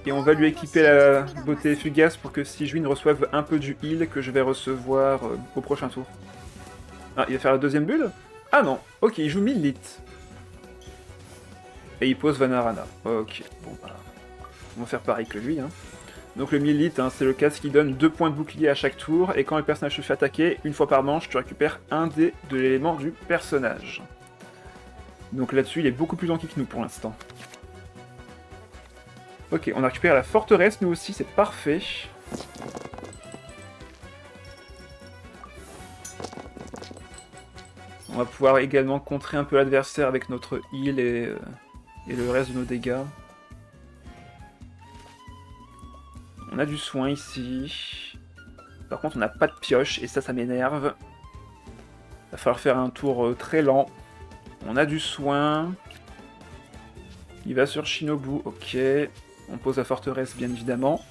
Et on va lui équiper la beauté fugace pour que Sijuin reçoive un peu du heal que je vais recevoir au prochain tour. Ah, il va faire la deuxième bulle? Ah non, ok, il joue Millit. Et il pose Vanarana. Ok, bon bah... On va faire pareil que lui, hein. Donc le Millit, hein, c'est le casque qui donne 2 points de bouclier à chaque tour, et quand le personnage se fait attaquer, une fois par manche, tu récupères un dé de l'élément du personnage. Donc là-dessus, il est beaucoup plus tanky que nous pour l'instant. Ok, on a récupéré la forteresse, nous aussi, c'est parfait. On va pouvoir également contrer un peu l'adversaire avec notre heal et le reste de nos dégâts. On a du soin ici. Par contre, on n'a pas de pioche, et ça m'énerve. Il va falloir faire un tour très lent. On a du soin. Il va sur Shinobu, ok. On pose la forteresse, bien évidemment.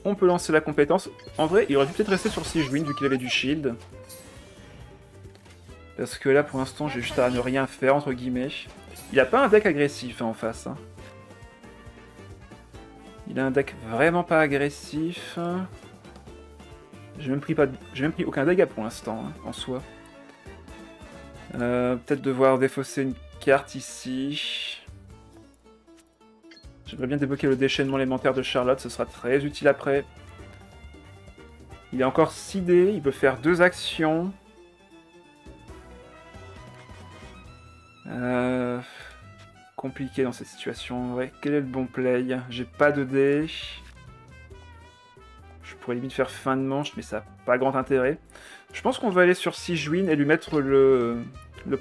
On peut lancer la compétence. En vrai, il aurait dû peut-être rester sur Sijuin, vu qu'il avait du shield. Parce que là, pour l'instant, j'ai juste à ne rien faire, entre guillemets. Il a pas un deck agressif hein, en face. Hein. Il a un deck vraiment pas agressif. J'ai même pris aucun dégât pour l'instant, hein, en soi. Peut-être devoir défausser une carte ici. J'aimerais bien débloquer le déchaînement élémentaire de Charlotte, ce sera très utile après. Il a encore 6 dés, il peut faire 2 actions. Compliqué dans cette situation. Ouais, quel est le bon play? J'ai pas de dés. Je pourrais limite faire fin de manche, mais ça n'a pas grand intérêt. Je pense qu'on va aller sur Sijuin et lui mettre le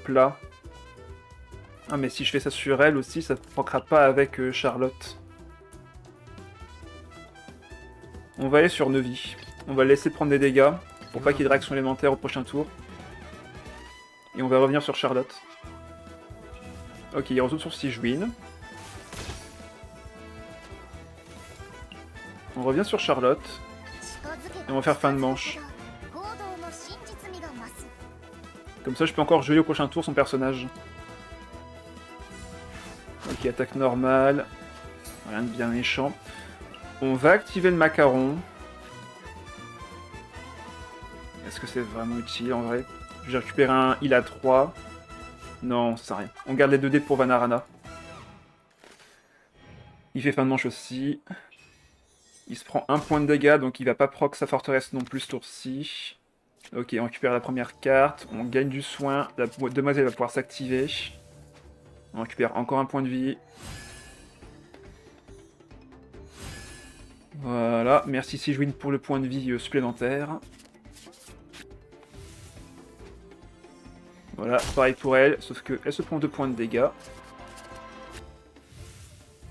plat. Ah mais si je fais ça sur elle aussi, ça ne manquera pas avec Charlotte. On va aller sur Nevi. On va le laisser prendre des dégâts, pour pas qu'il y ait de réaction élémentaire au prochain tour. Et on va revenir sur Charlotte. Ok, il retourne sur Sijuin. On revient sur Charlotte. Et on va faire fin de manche. Comme ça, je peux encore geler au prochain tour son personnage. Ok, attaque normale. Rien de bien méchant. On va activer le macaron. Est-ce que c'est vraiment utile en vrai? J'ai récupéré un heal à 3. Non, ça sert à rien. On garde les 2 dés pour Vanarana. Il fait fin de manche aussi. Il se prend 1 point de dégâts, donc il va pas proc sa forteresse non plus ce tour-ci. Ok, on récupère la première carte, on gagne du soin, la demoiselle va pouvoir s'activer. On récupère encore 1 point de vie. Voilà, merci Sigewinne pour le point de vie supplémentaire. Voilà, pareil pour elle, sauf qu'elle se prend 2 points de dégâts.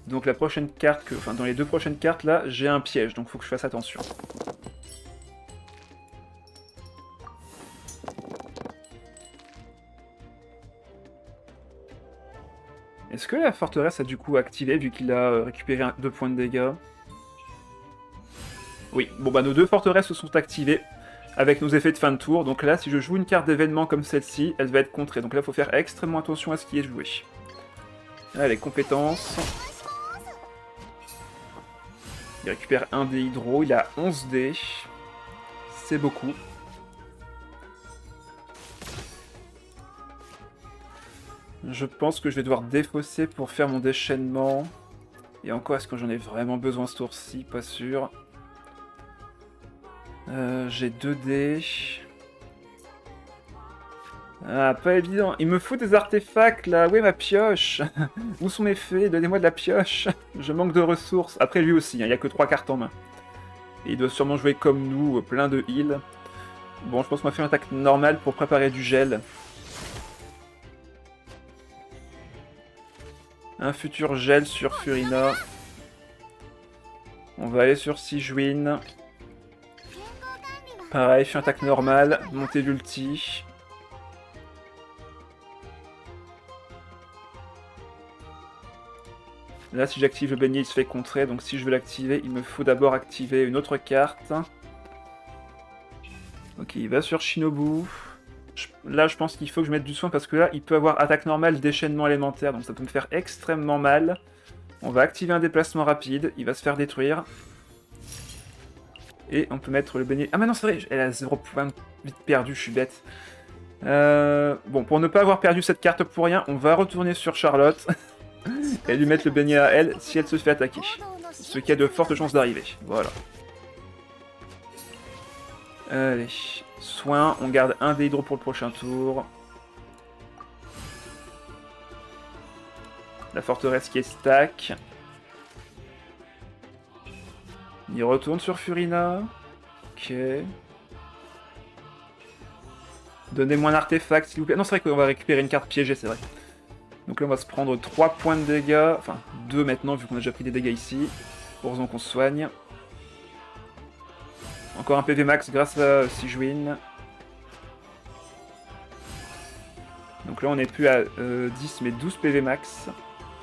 Donc la prochaine carte, enfin dans les 2 prochaines cartes là, j'ai un piège, donc faut que je fasse attention. Est-ce que la forteresse a du coup activé vu qu'il a récupéré 2 points de dégâts? Oui, bon bah nos 2 forteresses se sont activées avec nos effets de fin de tour, donc là si je joue une carte d'événement comme celle-ci, elle va être contrée, donc là il faut faire extrêmement attention à ce qui est joué. Allez, compétences. Il récupère 1 dé hydro, il a 11 dés. C'est beaucoup. Je pense que je vais devoir défausser pour faire mon déchaînement. Et encore, est-ce que j'en ai vraiment besoin ce tour-ci? Pas sûr. J'ai 2 dés. Ah, pas évident. Il me faut des artefacts, là. Où est ma pioche? Où sont mes fées? Donnez-moi de la pioche. Je manque de ressources. Après, lui aussi, hein, il n'y a que 3 cartes en main. Et il doit sûrement jouer comme nous, plein de heal. Bon, je pense qu'on va faire une attaque normale pour préparer du gel. Un futur gel sur Furina. On va aller sur Sigewinne. Pareil, je fais une attaque normale, montée d'ulti. Là, si j'active le beignet, il se fait contrer, donc si je veux l'activer, il me faut d'abord activer une autre carte. Ok, il va sur Shinobu. Là, je pense qu'il faut que je mette du soin, parce que là, il peut avoir attaque normale, déchaînement élémentaire, donc ça peut me faire extrêmement mal. On va activer un déplacement rapide, il va se faire détruire. Et on peut mettre le beignet... Ah mais non, c'est vrai, elle a 0 points vite perdu, je suis bête. Bon, pour ne pas avoir perdu cette carte pour rien, on va retourner sur Charlotte. Et lui mettre le beignet à elle si elle se fait attaquer. Ce qui a de fortes chances d'arriver. Voilà. Allez. Soin, on garde un dé hydro pour le prochain tour. La forteresse qui est stack. Il retourne sur Furina. Ok. Donnez-moi un artefact, s'il vous plaît. Non, c'est vrai qu'on va récupérer une carte piégée, c'est vrai. Donc là, on va se prendre 3 points de dégâts. Enfin, 2 maintenant, vu qu'on a déjà pris des dégâts ici. Heureusement qu'on se soigne. Encore un PV max grâce à Sigewinne. Donc là, on n'est plus à 10, mais 12 PV max.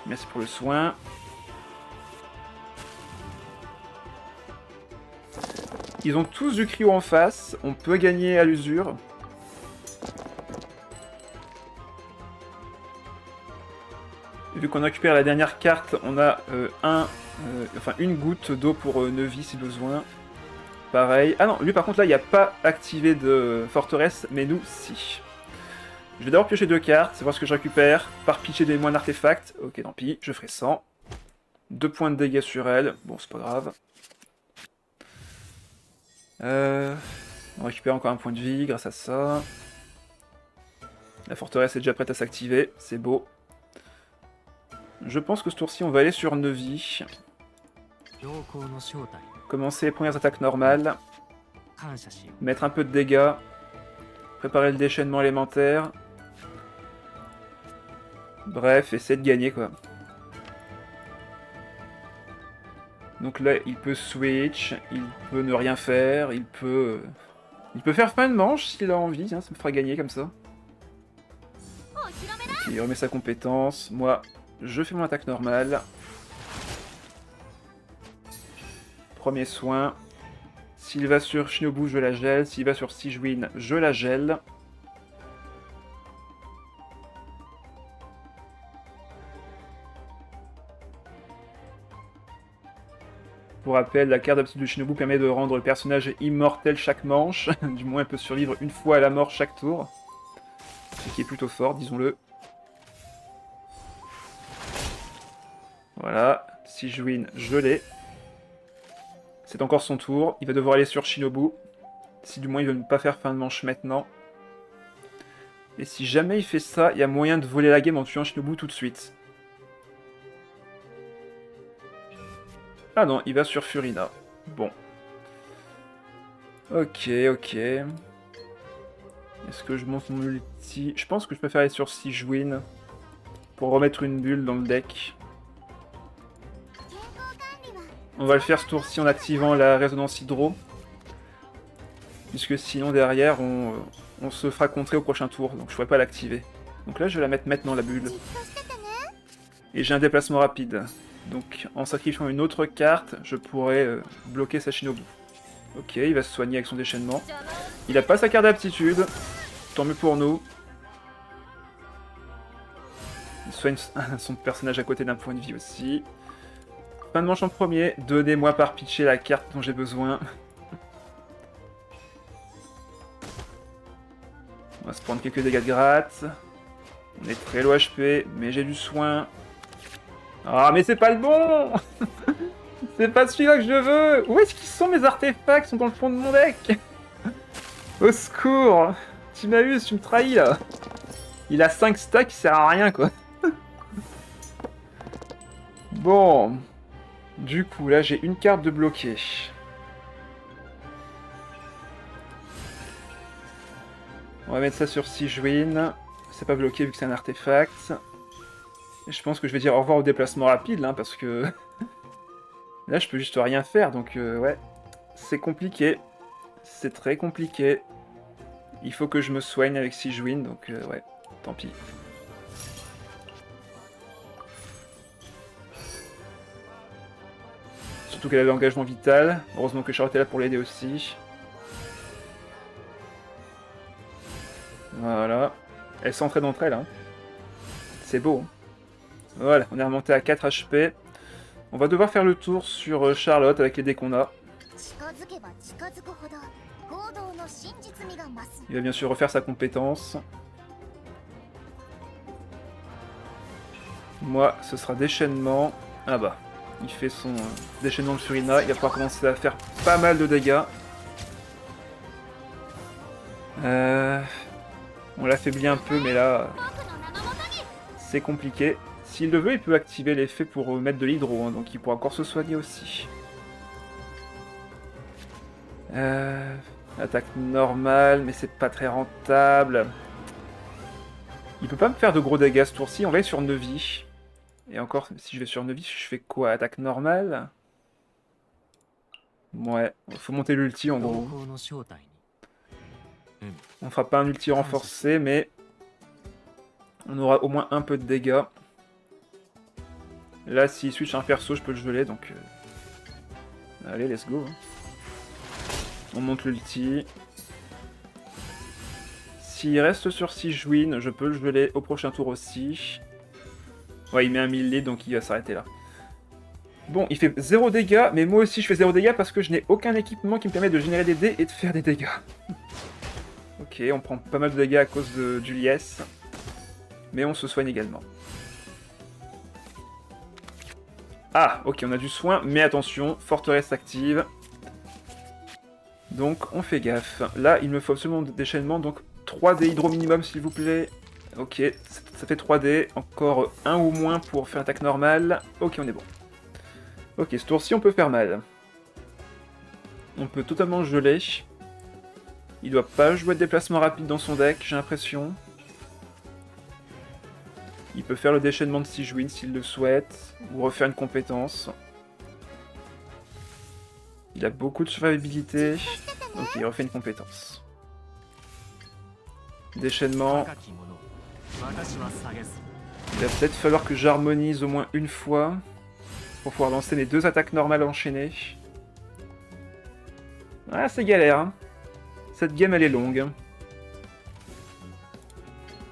Merci pour le soin. Ils ont tous du cryo en face. On peut gagner à l'usure. Vu qu'on récupère la dernière carte, on a une goutte d'eau pour Neuvy si besoin. Pareil. Ah non, lui par contre là, il n'y a pas activé de forteresse, mais nous, si. Je vais d'abord piocher 2 cartes, c'est voir ce que je récupère. Par pitié, donnez-moi un artefact. Ok, tant pis, je ferai 100. 2 points de dégâts sur elle. Bon, c'est pas grave. On récupère encore un point de vie grâce à ça. La forteresse est déjà prête à s'activer, c'est beau. Je pense que ce tour-ci, on va aller sur Neuvy. Commencer les premières attaques normales. Mettre un peu de dégâts. Préparer le déchaînement élémentaire. Bref, essayer de gagner, quoi. Donc là, il peut switch, il peut ne rien faire, il peut faire fin de manche s'il a envie, hein, ça me fera gagner comme ça. Ok, il remet sa compétence. Moi, je fais mon attaque normale. Premier soin. S'il va sur Shinobu, je la gèle. S'il va sur Sigewinne, je la gèle. Pour rappel, la carte d'aptitude de Shinobu permet de rendre le personnage immortel chaque manche. Du moins, elle peut survivre une fois à la mort chaque tour. Ce qui est plutôt fort, disons-le. Voilà, si je win, je l'ai. C'est encore son tour, il va devoir aller sur Shinobu. Si du moins il veut ne pas faire fin de manche maintenant. Et si jamais il fait ça, il y a moyen de voler la game en tuant Shinobu tout de suite. Ah non, il va sur Furina. Bon. Ok, ok. Est-ce que je monte mon ulti? Je pense que je préfère aller sur Sijuin pour remettre une bulle dans le deck. On va le faire ce tour-ci en activant la résonance hydro. Puisque sinon derrière on se fera contrer au prochain tour, donc je ne pourrais pas l'activer. Donc là je vais la mettre maintenant la bulle. Et j'ai un déplacement rapide. Donc en sacrifiant une autre carte, je pourrais bloquer sa Shinobu. Ok, il va se soigner avec son déchaînement. Il a pas sa carte d'aptitude. Tant mieux pour nous. Il soigne son personnage à côté d'un point de vie aussi. Fin de manche en premier. Donnez-moi par pitcher la carte dont j'ai besoin. On va se prendre quelques dégâts de gratte. On est très low HP, mais j'ai du soin. Ah, mais c'est pas le bon. C'est pas celui-là que je veux. Où est-ce qu'ils sont mes artefacts? Ils sont dans le fond de mon deck. Au secours. Tu m'amuses, tu me trahis là. Il a 5 stacks, il sert à rien quoi. Bon. Du coup, là j'ai une carte de bloqué. On va mettre ça sur Sijuin. C'est pas bloqué vu que c'est un artefact. Et je pense que je vais dire au revoir au déplacement rapide là, parce que là je peux juste rien faire, donc ouais. C'est compliqué. C'est très compliqué. Il faut que je me soigne avec Sijuin, donc ouais, tant pis. Surtout qu'elle avait l'engagement vital. Heureusement que Charlotte est là pour l'aider aussi. Voilà. Elles s'entraident entre elles. Hein. C'est beau. Hein. Voilà, on est remonté à 4 HP. On va devoir faire le tour sur Charlotte avec les dés qu'on a. Il va bien sûr refaire sa compétence. Moi, ce sera déchaînement. Ah bah, il fait son déchaînement de Furina. Il va pouvoir commencer à faire pas mal de dégâts. On l'affaiblit un peu, mais là, c'est compliqué. S'il le veut, il peut activer l'effet pour mettre de l'hydro, hein, donc il pourra encore se soigner aussi. Attaque normale, mais c'est pas très rentable. Il peut pas me faire de gros dégâts ce tour-ci, on va aller sur Neuvie. Et encore, si je vais sur Neuvie, je fais quoi? Attaque normale? Ouais, faut monter l'ulti en gros. On fera pas un ulti renforcé, mais on aura au moins un peu de dégâts. Là, s'il switch un perso, je peux le geler, donc... Allez, let's go. On monte l'ulti. S'il reste sur Sijuin, je peux le geler au prochain tour aussi. Ouais, il met un 1000 lead, donc il va s'arrêter là. Bon, il fait 0 dégâts, mais moi aussi je fais 0 dégâts parce que je n'ai aucun équipement qui me permet de générer des dés et de faire des dégâts. Ok, on prend pas mal de dégâts à cause du liesse. Mais on se soigne également. Ah, ok, on a du soin, mais attention, forteresse active. Donc, on fait gaffe. Là, il me faut absolument des déchaînements, donc 3 dés hydro minimum, s'il vous plaît. Ok, ça fait 3 dés. Encore un ou moins pour faire attaque normale. Ok, on est bon. Ok, ce tour-ci, on peut faire mal. On peut totalement geler. Il doit pas jouer de déplacement rapide dans son deck, j'ai l'impression. Il peut faire le déchaînement de Sijuin s'il le souhaite, ou refaire une compétence. Il a beaucoup de survivabilité. Ok, il refait une compétence. Déchaînement. Il va peut-être falloir que j'harmonise au moins une fois pour pouvoir lancer mes 2 attaques normales enchaînées. Ah, c'est galère. Hein. Cette game, elle est longue.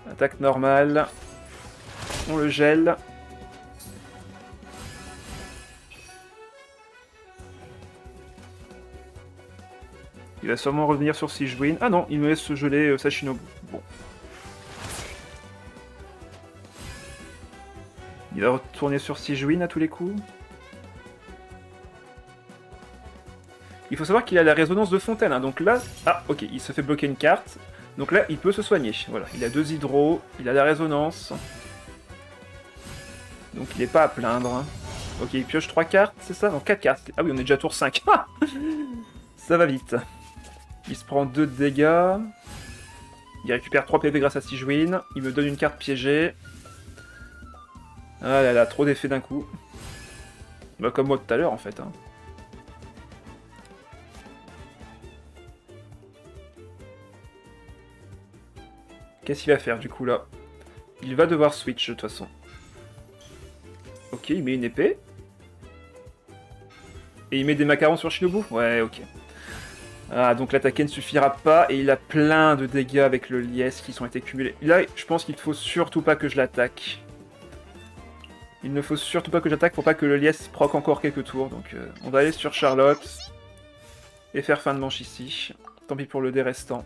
Attaque normale. On le gèle. Il va sûrement revenir sur Sigewinne. Ah non, il me laisse geler sa Shinobu. Bon. Il va retourner sur Sigewinne à tous les coups. Il faut savoir qu'il a la résonance de fontaine, hein, donc là... Ah, ok, il se fait bloquer une carte. Donc là, il peut se soigner. Voilà, il a 2 hydros, il a la résonance. Donc il n'est pas à plaindre. Hein. Ok, il pioche 3 cartes, c'est ça? Non, 4 cartes. Ah oui, on est déjà à tour 5. Ça va vite. Il se prend 2 de dégâts. Il récupère 3 PV grâce à Sigewinne. Il me donne une carte piégée. Ah là là, trop d'effets d'un coup. Bah, comme moi tout à l'heure en fait. Hein. Qu'est-ce qu'il va faire du coup là? Il va devoir switch de toute façon. Ok, il met une épée. Et il met des macarons sur Shinobu? Ouais, ok. Ah, donc l'attaquer ne suffira pas, et il a plein de dégâts avec le liesse qui sont été cumulés. Là, je pense qu'il faut surtout pas que je l'attaque. Il ne faut surtout pas que j'attaque pour pas que le liesse proc encore quelques tours. Donc on va aller sur Charlotte. Et faire fin de manche ici. Tant pis pour le dé restant.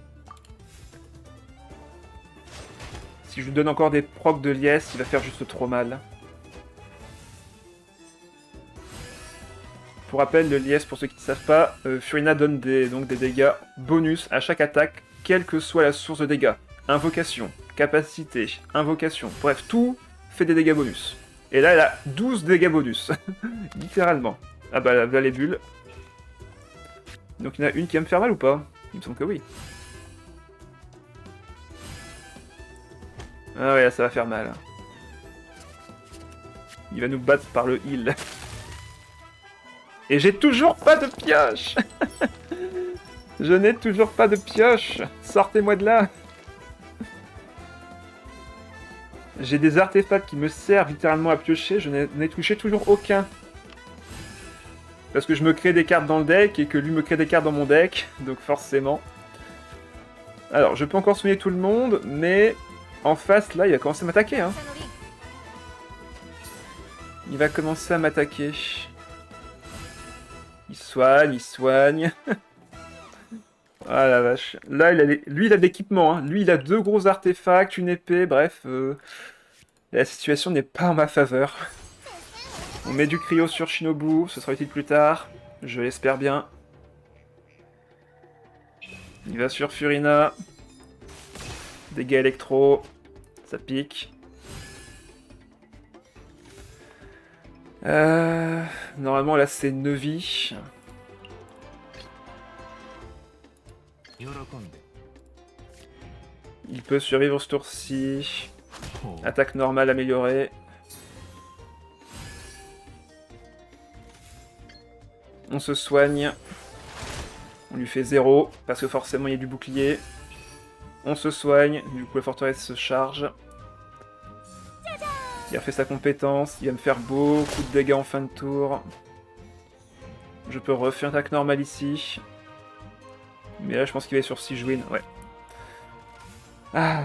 Si je lui donne encore des procs de liesse, il va faire juste trop mal. Pour rappel, le liesse, pour ceux qui ne savent pas, Furina donne donc des dégâts bonus à chaque attaque, quelle que soit la source de dégâts. Invocation, capacité, invocation, bref, tout fait des dégâts bonus. Et là, elle a 12 dégâts bonus, littéralement. Ah bah, là, les bulles. Donc il y en a une qui va me faire mal ou pas? Il me semble que oui. Ah ouais, là, ça va faire mal. Il va nous battre par le heal. Et j'ai toujours pas de pioche. Je n'ai toujours pas de pioche. Sortez-moi de là. J'ai des artefacts qui me servent littéralement à piocher, je n'ai touché toujours aucun. Parce que je me crée des cartes dans le deck et que lui me crée des cartes dans mon deck, donc forcément. Alors, je peux encore soigner tout le monde, mais en face, là, il va commencer à m'attaquer. Hein. Il va commencer à m'attaquer. Il soigne, il soigne. Ah la vache. Là, lui, il a de l'équipement. Hein. Lui, il a 2 gros artefacts, une épée, bref. La situation n'est pas en ma faveur. On met du cryo sur Shinobu, ce sera utile plus tard. Je l'espère bien. Il va sur Furina. Dégâts électro. Ça pique. Normalement, là, c'est Neuvie. Il peut survivre ce tour-ci. Attaque normale améliorée. On se soigne. On lui fait 0, parce que forcément il y a du bouclier. On se soigne, du coup la forteresse se charge. Il a fait sa compétence, il va me faire beaucoup de dégâts en fin de tour. Je peux refaire une attaque normale ici. Mais là je pense qu'il va sur Sigewinne, ouais. Ah.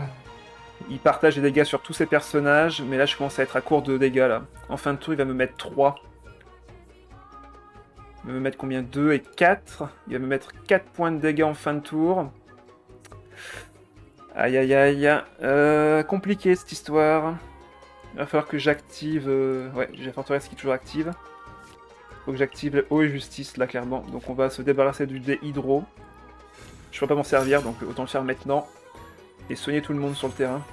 Il partage les dégâts sur tous ses personnages, mais là je commence à être à court de dégâts là. En fin de tour il va me mettre 3. Il va me mettre combien? 2 et 4. Il va me mettre 4 points de dégâts en fin de tour. Aïe aïe aïe. Compliqué cette histoire. Il va falloir que j'active... Ouais, j'ai la forteresse qui est toujours active. Faut que j'active le eau et justice là clairement. Donc on va se débarrasser du dé hydro. Je ne peux pas m'en servir, donc autant le faire maintenant. Et soigner tout le monde sur le terrain.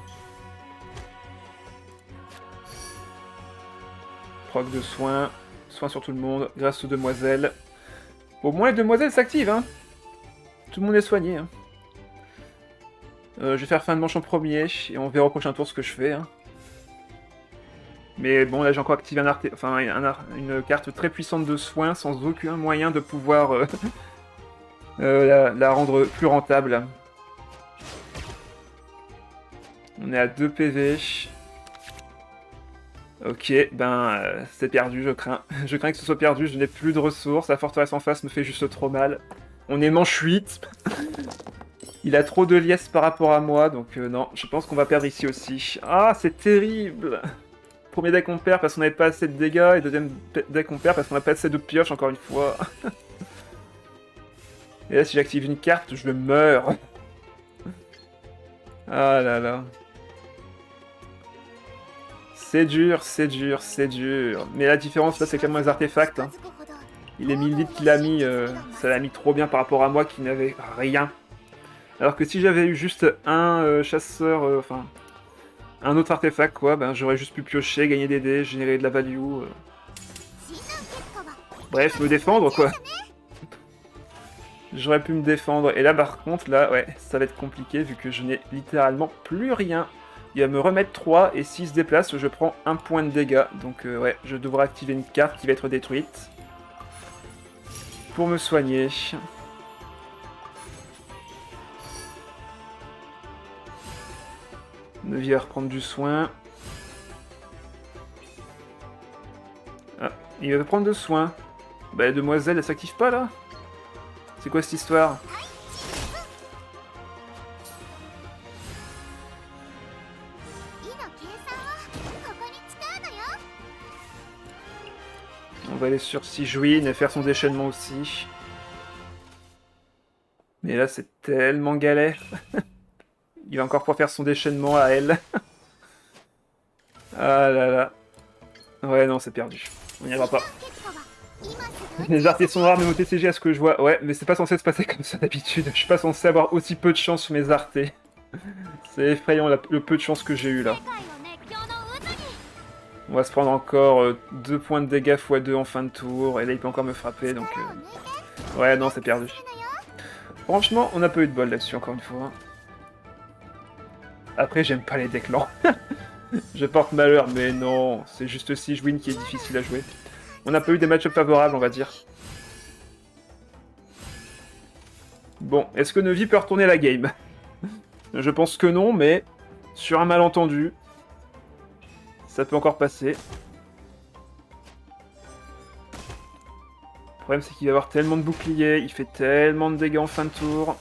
Proc de soins. Soins sur tout le monde, grâce aux demoiselles. Au moins les demoiselles s'activent, hein. Tout le monde est soigné, hein. Je vais faire fin de manche en premier, et on verra au prochain tour ce que je fais, hein. Mais bon, là j'ai encore activé une carte très puissante de soins, sans aucun moyen de pouvoir la rendre plus rentable. On est à 2 PV. Ok, c'est perdu, je crains. Je crains que ce soit perdu, je n'ai plus de ressources, la forteresse en face me fait juste trop mal. On est manche 8. Il a trop de liesse par rapport à moi, donc non, je pense qu'on va perdre ici aussi. Ah, c'est terrible. Premier deck on perd parce qu'on n'avait pas assez de dégâts, et deuxième deck on perd parce qu'on n'a pas assez de pioche, encore une fois. Et là, si j'active une carte, je meurs. Ah là là. C'est dur, c'est dur, c'est dur. Mais la différence, là, c'est quand même les artefacts. Hein. Les 1000 litres qu'il a mis, ça l'a mis trop bien par rapport à moi qui n'avais rien. Alors que si j'avais eu juste un chasseur, enfin, un autre artefact, quoi, ben j'aurais juste pu piocher, gagner des dés, générer de la value. Bref, me défendre, quoi. J'aurais pu me défendre. Et là, par contre, là, ouais, ça va être compliqué vu que je n'ai littéralement plus rien. Il va me remettre 3, et s'il se déplace, je prends 1 point de dégâts. Donc, ouais, je devrais activer une carte qui va être détruite. Pour me soigner. Neuville va reprendre du soin. Ah, il va prendre de soin. Bah, la demoiselle, elle s'active pas, là? C'est quoi cette histoire? On va aller sur Sigewinne et faire son déchaînement aussi. Mais là, c'est tellement galère. Il va encore pouvoir faire son déchaînement à elle. Ah là là. Ouais, non, c'est perdu. On n'y arrivera pas. Les artistes sont rares, même au TCG, à ce que je vois. Ouais, mais c'est pas censé se passer comme ça d'habitude. Je suis pas censé avoir aussi peu de chance sur mes artés. C'est effrayant le peu de chance que j'ai eu là. On va se prendre encore 2 points de dégâts x2 en fin de tour. Et là, il peut encore me frapper, donc... Ouais, non, c'est perdu. Franchement, on n'a pas eu de bol là-dessus, encore une fois. Après, j'aime pas les decks lents. Je porte malheur, mais non. C'est juste Sigewinne qui est difficile à jouer. On n'a pas eu des match-ups favorables, on va dire. Bon, est-ce que Neuville peut retourner la game? Je pense que non, mais sur un malentendu, ça peut encore passer. Le problème, c'est qu'il va avoir tellement de boucliers, il fait tellement de dégâts en fin de tour.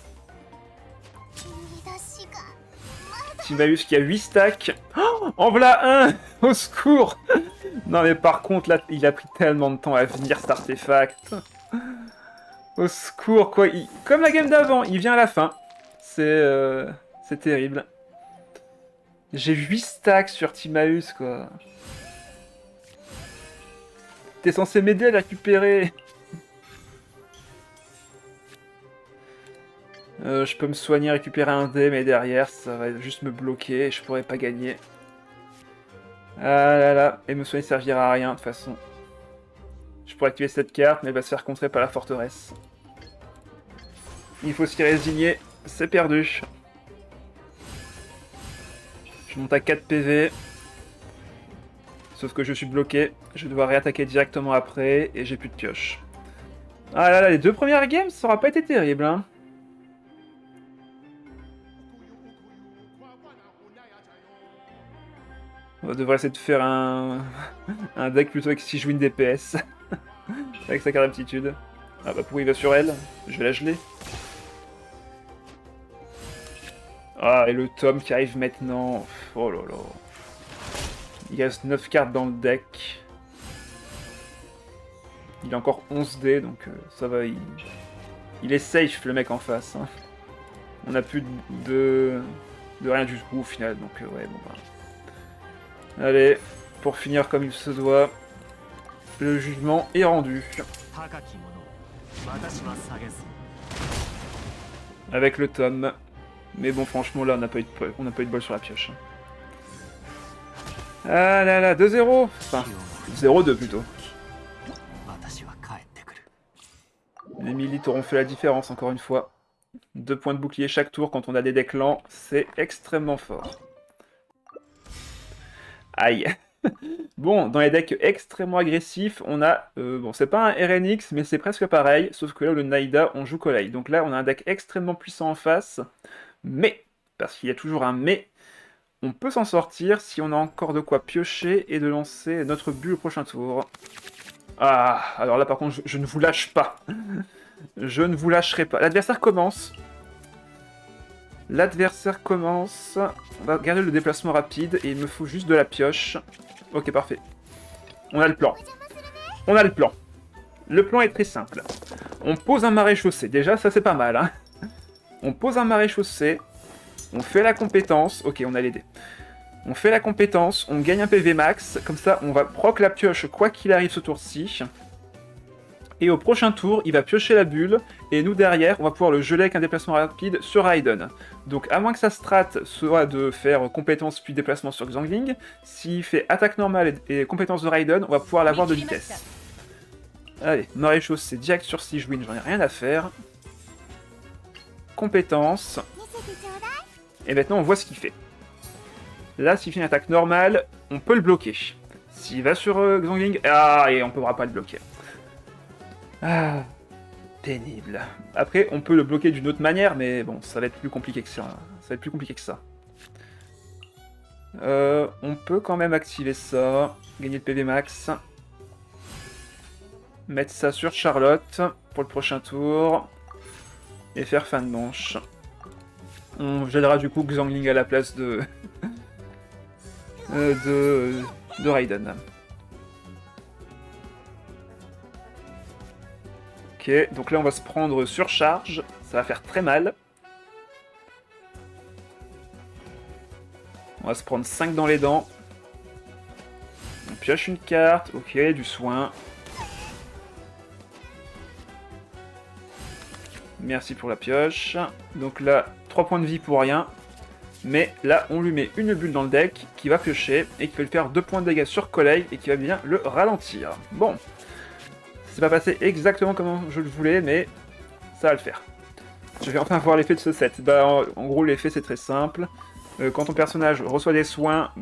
Timaeus qui a 8 stacks. Oh, en voilà un. Au secours. Non mais par contre, là, il a pris tellement de temps à venir cet artefact. Au secours, quoi. Comme la game d'avant, il vient à la fin. C'est terrible. J'ai 8 stacks sur Timaeus, quoi. T'es censé m'aider à le récupérer. Je peux me soigner, récupérer un dé, mais derrière, ça va juste me bloquer et je pourrais pas gagner. Ah là là, et me soigner servira à rien, de toute façon. Je pourrais activer cette carte, mais elle va se faire contrer par la forteresse. Il faut s'y résigner, c'est perdu. Je monte à 4 PV. Sauf que je suis bloqué, je vais devoir réattaquer directement après, et j'ai plus de pioche. Ah là là, les 2 premières games, ça aura pas été terrible, hein. On devrait essayer de faire un deck plutôt avec Sigewinne DPS. Avec sa carte d'aptitude. Ah bah pourquoi il va sur elle? Je vais la geler. Ah, et le tome qui arrive maintenant. Oh là là. Il reste 9 cartes dans le deck. Il a encore 11 dés, donc ça va. Il est safe, le mec en face. Hein. On a plus de rien du tout au final, donc ouais, bon bah. Allez, pour finir comme il se doit, le jugement est rendu. Avec le tome. Mais bon, franchement, là, on n'a pas eu de bol sur la pioche. Ah là là, 2-0. Enfin, 0-2 plutôt. Les milites auront fait la différence, encore une fois. 2 points de bouclier chaque tour quand on a des decks lents, c'est extrêmement fort. Aïe. Bon, dans les decks extrêmement agressifs, on a... bon, c'est pas un RNX, mais c'est presque pareil, sauf que là, le Naïda, on joue Kolai. Donc là, on a un deck extrêmement puissant en face, mais, parce qu'il y a toujours un mais, on peut s'en sortir si on a encore de quoi piocher et de lancer notre but au prochain tour. Ah, alors là, par contre, je ne vous lâche pas. Je ne vous lâcherai pas. L'adversaire commence. L'adversaire commence. On va garder le déplacement rapide et il me faut juste de la pioche. Ok, parfait. On a le plan. On a le plan. Le plan est très simple. On pose un maréchaussée. Déjà, ça c'est pas mal. Hein. On pose un maréchaussée. On fait la compétence. Ok, on a les dés. On fait la compétence. On gagne un PV max. Comme ça, on va proc la pioche quoi qu'il arrive ce tour-ci. Et au prochain tour, il va piocher la bulle. Et nous, derrière, on va pouvoir le geler avec un déplacement rapide sur Raiden. Donc, à moins que sa strat soit de faire compétence puis déplacement sur Xiangling, s'il fait attaque normale et compétence de Raiden, on va pouvoir l'avoir de vitesse. Allez, maréchaussée direct sur Sigewinne, j'en ai rien à faire. Compétence. Et maintenant, on voit ce qu'il fait. Là, s'il fait une attaque normale, on peut le bloquer. S'il va sur Xiangling, et on ne pourra pas le bloquer. Ah, pénible. Après, on peut le bloquer d'une autre manière, mais bon, ça va être plus compliqué que ça. Ça va être plus compliqué que ça. On peut quand même activer ça. Gagner le PV max. Mettre ça sur Charlotte pour le prochain tour. Et faire fin de manche. On gèlera du coup Xiangling à la place de... de Raiden. Ok, donc là on va se prendre surcharge, ça va faire très mal. On va se prendre 5 dans les dents. On pioche une carte, ok, du soin. Merci pour la pioche. Donc là, 3 points de vie pour rien. Mais là, on lui met une bulle dans le deck qui va piocher et qui va lui faire 2 points de dégâts sur collègue et qui va bien le ralentir. Bon. C'est pas passé exactement comme je le voulais, mais ça va le faire. Je vais enfin voir l'effet de ce set. Bah, en gros, l'effet c'est très simple. Quand ton personnage reçoit des soins,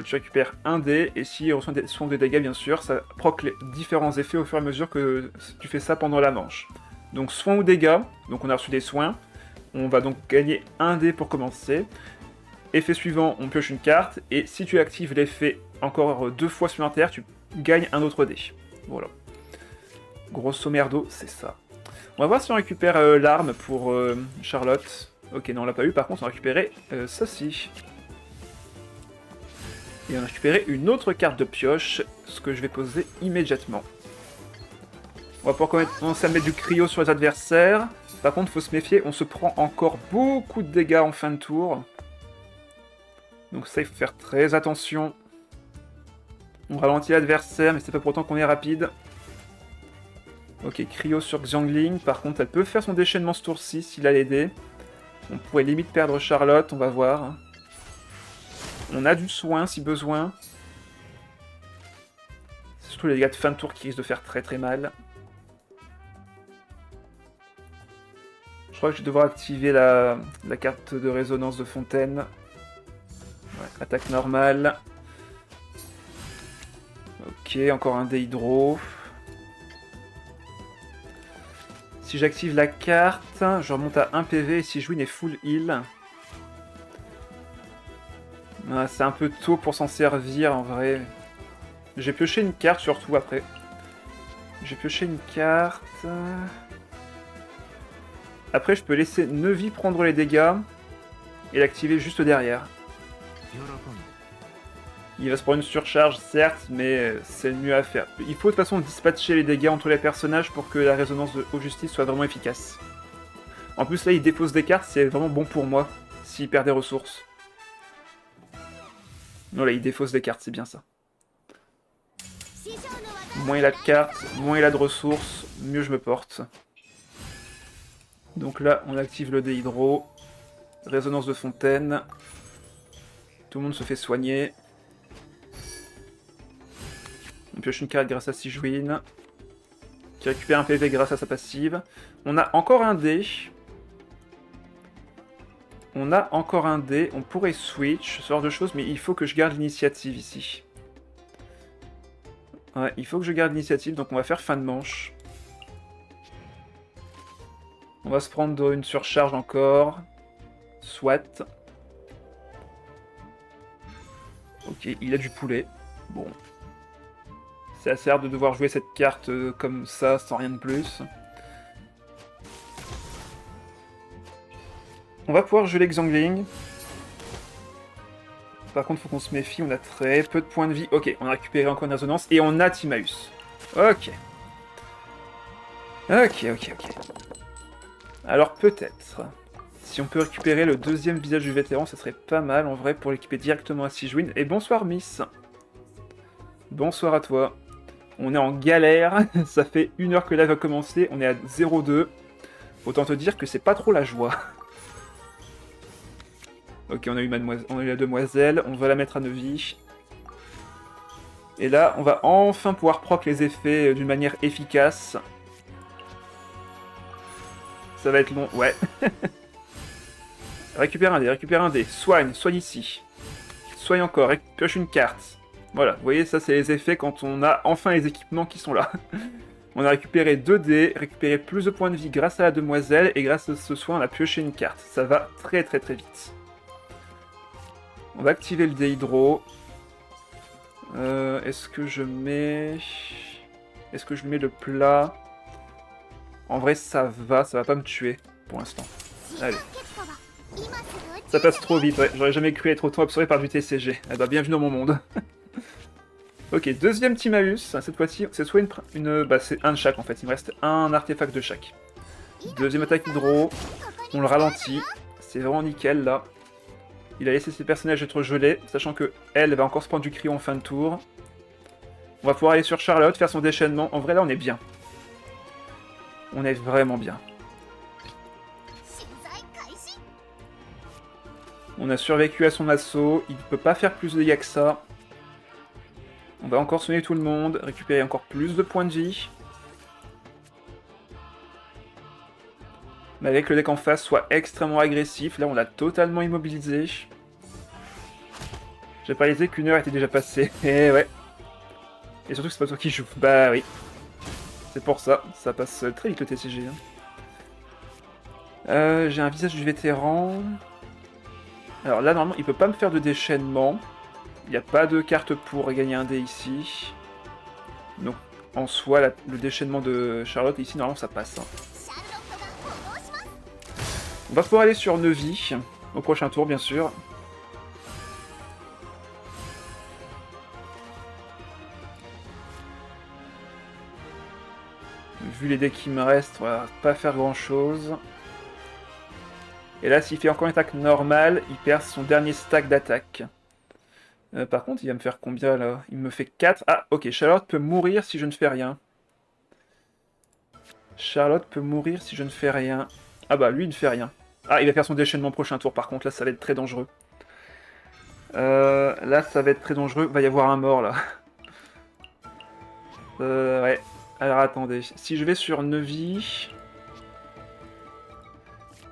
tu récupères un dé, et s'il reçoit des soins de dégâts, bien sûr, ça proc les différents effets au fur et à mesure que tu fais ça pendant la manche. Donc soins ou dégâts, donc on a reçu des soins, on va donc gagner un dé pour commencer. Effet suivant, on pioche une carte, et si tu actives l'effet encore 2 fois supplémentaire, tu gagnes un autre dé. Voilà. Grosso merdo, c'est ça. On va voir si on récupère l'arme pour Charlotte. Ok, non, on l'a pas eu. Par contre, on a récupéré ceci. Et on a récupéré une autre carte de pioche, ce que je vais poser immédiatement. On va pouvoir commencer à mettre du cryo sur les adversaires. Par contre, faut se méfier, on se prend encore beaucoup de dégâts en fin de tour. Donc ça, il faut faire très attention. On ralentit l'adversaire, mais c'est pas pour autant qu'on est rapide. Ok, cryo sur Xiangling. Par contre, elle peut faire son déchaînement ce tour-ci s'il a les dés. On pourrait limite perdre Charlotte, on va voir. On a du soin si besoin. C'est surtout les dégâts de fin de tour qui risquent de faire très très mal. Je crois que je vais devoir activer la carte de résonance de Fontaine. Ouais, attaque normale. Ok, encore un dé hydro. Si j'active la carte, je remonte à 1 PV et si Sigewinne est full heal. Ah, c'est un peu tôt pour s'en servir en vrai. J'ai pioché une carte surtout après. J'ai pioché une carte. Après, je peux laisser Neuvy prendre les dégâts et l'activer juste derrière. Il va se prendre une surcharge, certes, mais c'est le mieux à faire. Il faut de toute façon dispatcher les dégâts entre les personnages pour que la résonance de Haute Justice soit vraiment efficace. En plus, là, il dépose des cartes, c'est vraiment bon pour moi, s'il perd des ressources. Non, là, il défausse des cartes, c'est bien ça. Moins il a de cartes, moins il a de ressources, mieux je me porte. Donc là, on active le dé hydro. Résonance de Fontaine. Tout le monde se fait soigner. On pioche une carte grâce à Sigewinne, qui récupère un PV grâce à sa passive. On a encore un dé. On a encore un dé. On pourrait switch, ce genre de choses, mais il faut que je garde l'initiative ici. Ouais, il faut que je garde l'initiative, donc on va faire fin de manche. On va se prendre une surcharge encore. Soit. Ok, il a du poulet. Bon. C'est assez rare de devoir jouer cette carte comme ça, sans rien de plus. On va pouvoir geler Xiangling. Par contre, faut qu'on se méfie, on a très peu de points de vie. Ok, on a récupéré encore une résonance, et on a Timaeus. Ok. Ok, ok, ok. Alors peut-être, si on peut récupérer le deuxième visage du vétéran, ça serait pas mal en vrai pour l'équiper directement à Sigewinne. Et bonsoir Miss. Bonsoir à toi. On est en galère, ça fait 1 heure que la live a commencé, on est à 0,2. Autant te dire que c'est pas trop la joie. Ok, on a eu la demoiselle, on va la mettre à Neuvy. Et là, on va enfin pouvoir proc les effets d'une manière efficace. Ça va être long, ouais. Récupère un dé. Soigne ici. Soigne encore, pioche une carte. Voilà, vous voyez, ça c'est les effets quand on a enfin les équipements qui sont là. On a récupéré 2 dés, récupéré plus de points de vie grâce à la demoiselle, et grâce à ce soin, on a pioché une carte. Ça va très très très vite. On va activer le dé hydro. Est-ce que je mets le plat? En vrai, ça va pas me tuer pour l'instant. Allez. Ça passe trop vite, ouais. J'aurais jamais cru être autant absorbé par du TCG. Eh bah, bienvenue dans mon monde. Ok, deuxième petit malus. Cette fois-ci, c'est soit bah, c'est un de chaque en fait. Il me reste un artefact de chaque. Deuxième attaque hydro. On le ralentit. C'est vraiment nickel là. Il a laissé ses personnages être gelés, sachant que elle va encore se prendre du cryo en fin de tour. On va pouvoir aller sur Charlotte, faire son déchaînement. En vrai, là, on est bien. On est vraiment bien. On a survécu à son assaut. Il ne peut pas faire plus de dégâts que ça. On va encore soigner tout le monde, récupérer encore plus de points de vie. Mais avec le deck en face soit extrêmement agressif. Là, on l'a totalement immobilisé. J'ai pas réalisé qu'1 heure était déjà passée. Et ouais. Et surtout que c'est pas toi qui joues. Bah oui. C'est pour ça. Ça passe très vite le TCG. Hein. J'ai un visage du vétéran. Alors là, normalement, il peut pas me faire de déchaînement. Il n'y a pas de carte pour gagner un dé ici. Donc, en soi, le déchaînement de Charlotte, ici, normalement, ça passe. Hein. On va pouvoir aller sur Neuvy, au prochain tour, bien sûr. Vu les decks qui me restent, on va pas faire grand-chose. Et là, s'il fait encore une attaque normale, il perd son dernier stack d'attaque. Par contre, il va me faire combien, là? Il me fait 4. Ah, ok, Charlotte peut mourir si je ne fais rien. Charlotte peut mourir si je ne fais rien. Ah bah, lui, il ne fait rien. Ah, il va faire son déchaînement prochain tour, par contre, là, ça va être très dangereux. Là, ça va être très dangereux. Va y avoir un mort, là. Ouais. Alors, attendez. Si je vais sur Neuvy...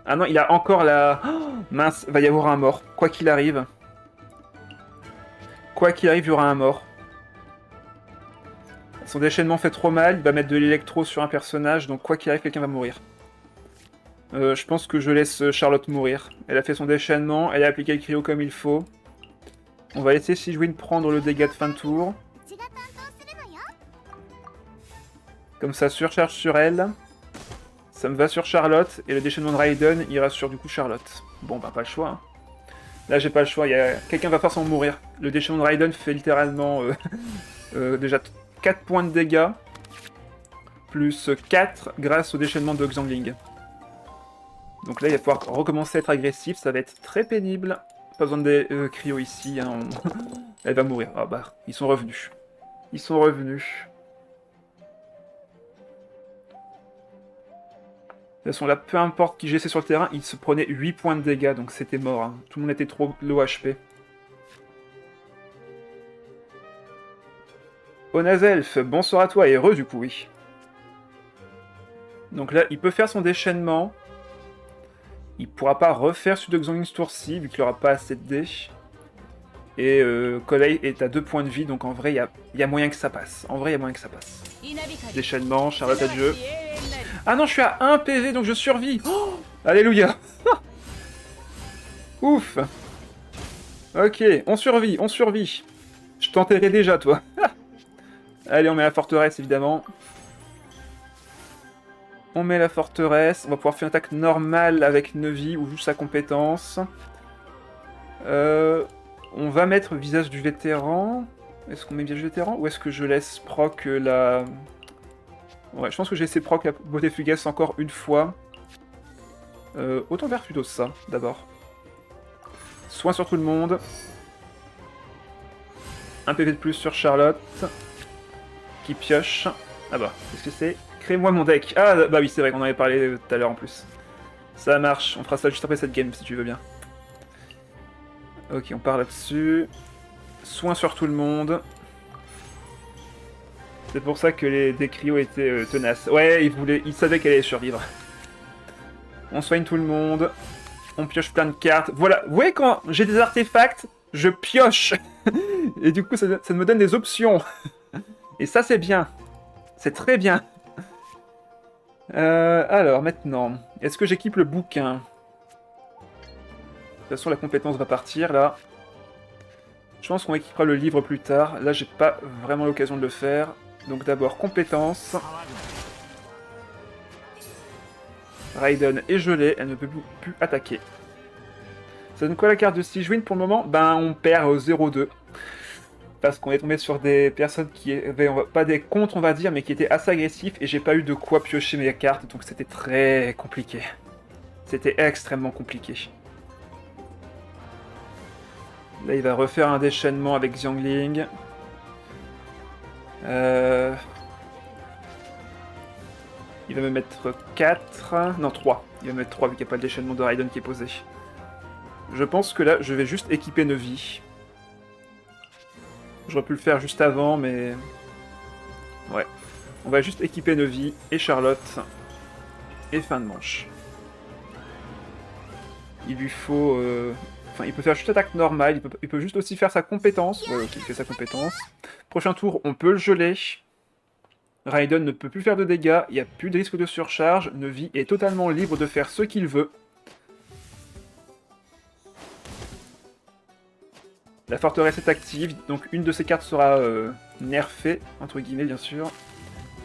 Ah non, il a encore la... Oh, mince, va y avoir un mort. Quoi qu'il arrive. Quoi qu'il arrive, il y aura un mort. Son déchaînement fait trop mal, il va mettre de l'électro sur un personnage, donc quoi qu'il arrive, quelqu'un va mourir. Je pense que je laisse Charlotte mourir. Elle a fait son déchaînement, elle a appliqué le cryo comme il faut. On va laisser Sigewinne prendre le dégât de fin de tour. Comme ça, surcharge sur elle. Ça me va sur Charlotte, et le déchaînement de Raiden ira sur du coup Charlotte. Bon, bah pas le choix. Hein. Là, j'ai pas le choix, quelqu'un va forcément mourir. Le déchaînement de Raiden fait littéralement déjà 4 points de dégâts, plus 4 grâce au déchaînement de Xiangling. Donc là, il va pouvoir recommencer à être agressif, ça va être très pénible. Pas besoin de cryo ici, hein, elle va mourir. Ah bah, ils sont revenus. Ils sont revenus. De toute façon, là, peu importe qui j'essaie sur le terrain, il se prenait 8 points de dégâts, donc c'était mort. Hein. Tout le monde était trop low HP. Onazelf, bonsoir à toi, et heureux du coup, oui. Donc là, il peut faire son déchaînement. Il pourra pas refaire celui de Xiangling ce tour-ci, vu qu'il aura pas assez de dés. Et Kolei est à 2 points de vie, donc en vrai, il y a moyen que ça passe. En vrai, il y a moyen que ça passe. Déchaînement, Charlotte adieu. Ah non, je suis à 1 PV, donc je survis. Oh, alléluia. Ouf. Ok, on survit, on survit. Je t'enterrais déjà, toi. Allez, on met la forteresse, évidemment. On met la forteresse. On va pouvoir faire une attaque normale avec Neuvy, ou juste sa compétence. On va mettre visage du vétéran. Est-ce qu'on met visage du vétéran ou est-ce que je laisse proc la... Ouais, je pense que j'ai essayé de proc la beauté fugace encore une fois. Autant faire plutôt ça, d'abord. Soin sur tout le monde. Un PV de plus sur Charlotte. Qui pioche. Ah bah, qu'est-ce que c'est? Crée-moi mon deck. Ah bah oui, c'est vrai qu'on en avait parlé tout à l'heure en plus. Ça marche, on fera ça juste après cette game si tu veux bien. Ok, on part là-dessus. Soin sur tout le monde. C'est pour ça que les Décrios étaient tenaces. Ouais, ils savaient qu'elle allait survivre. On soigne tout le monde. On pioche plein de cartes. Voilà, vous voyez quand j'ai des artefacts, je pioche. Et du coup, ça me donne des options. Et ça, c'est bien. C'est très bien. Alors, maintenant, est-ce que j'équipe le bouquin? De toute façon, la compétence va partir, là. Je pense qu'on équipera le livre plus tard. Là, j'ai pas vraiment l'occasion de le faire. Donc d'abord, compétence. Raiden est gelée, elle ne peut plus attaquer. Ça donne quoi la carte de Sigewinne pour le moment? Ben, on perd 0-2. Parce qu'on est tombé sur des personnes qui avaient, pas des contres, on va dire, mais qui étaient assez agressifs, et j'ai pas eu de quoi piocher mes cartes, donc c'était très compliqué. C'était extrêmement compliqué. Là, il va refaire un déchaînement avec Xiangling. Il va me mettre 4... Non, 3. Il va me mettre 3 vu qu'il n'y a pas le déchaînement de Raiden qui est posé. Je pense que là, je vais juste équiper Neuvie. J'aurais pu le faire juste avant, mais... Ouais. On va juste équiper Neuvie et Charlotte. Et fin de manche. Il lui faut... Enfin, il peut faire juste attaque normale, il peut juste aussi faire sa compétence. Ouais, ok, il fait sa compétence. Prochain tour, on peut le geler. Raiden ne peut plus faire de dégâts, il n'y a plus de risque de surcharge. Neuvie est totalement libre de faire ce qu'il veut. La forteresse est active, donc une de ces cartes sera nerfée, entre guillemets bien sûr.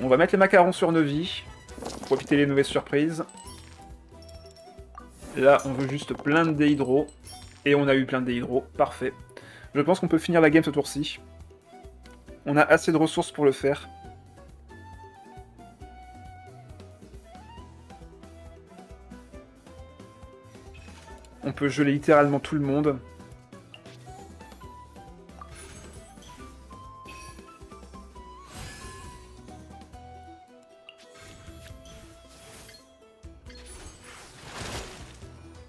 On va mettre les macarons sur Neuvie, pour profiter des mauvaises surprises. Là, on veut juste plein de déhydros. Et on a eu plein de déhydros, parfait. Je pense qu'on peut finir la game ce tour-ci. On a assez de ressources pour le faire. On peut geler littéralement tout le monde.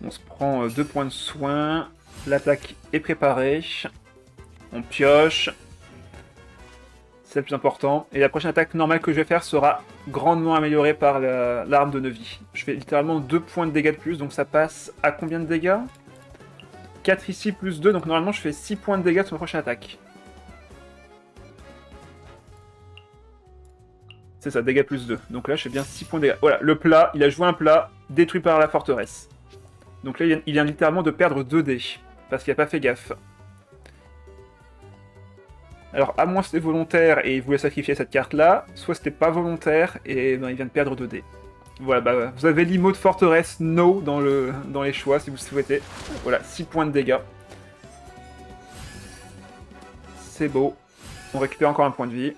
On se prend 2 points de soin. L'attaque est préparée. On pioche. C'est le plus important. Et la prochaine attaque normale que je vais faire sera grandement améliorée par l'arme de Neuvie. Je fais littéralement 2 points de dégâts de plus, donc ça passe à combien de dégâts? 4 ici plus 2, donc normalement je fais 6 points de dégâts sur ma prochaine attaque. C'est ça, dégâts plus 2. Donc là je fais bien 6 points de dégâts. Voilà, le plat, il a joué un plat détruit par la forteresse. Donc là il vient littéralement de perdre 2 dés, parce qu'il n'a pas fait gaffe. Alors, à moins c'était volontaire et il voulait sacrifier cette carte-là, soit c'était pas volontaire et ben, il vient de perdre 2 dés. Voilà, bah, vous avez l'IMO de forteresse No dans les choix si vous le souhaitez. Voilà, 6 points de dégâts. C'est beau. On récupère encore un point de vie.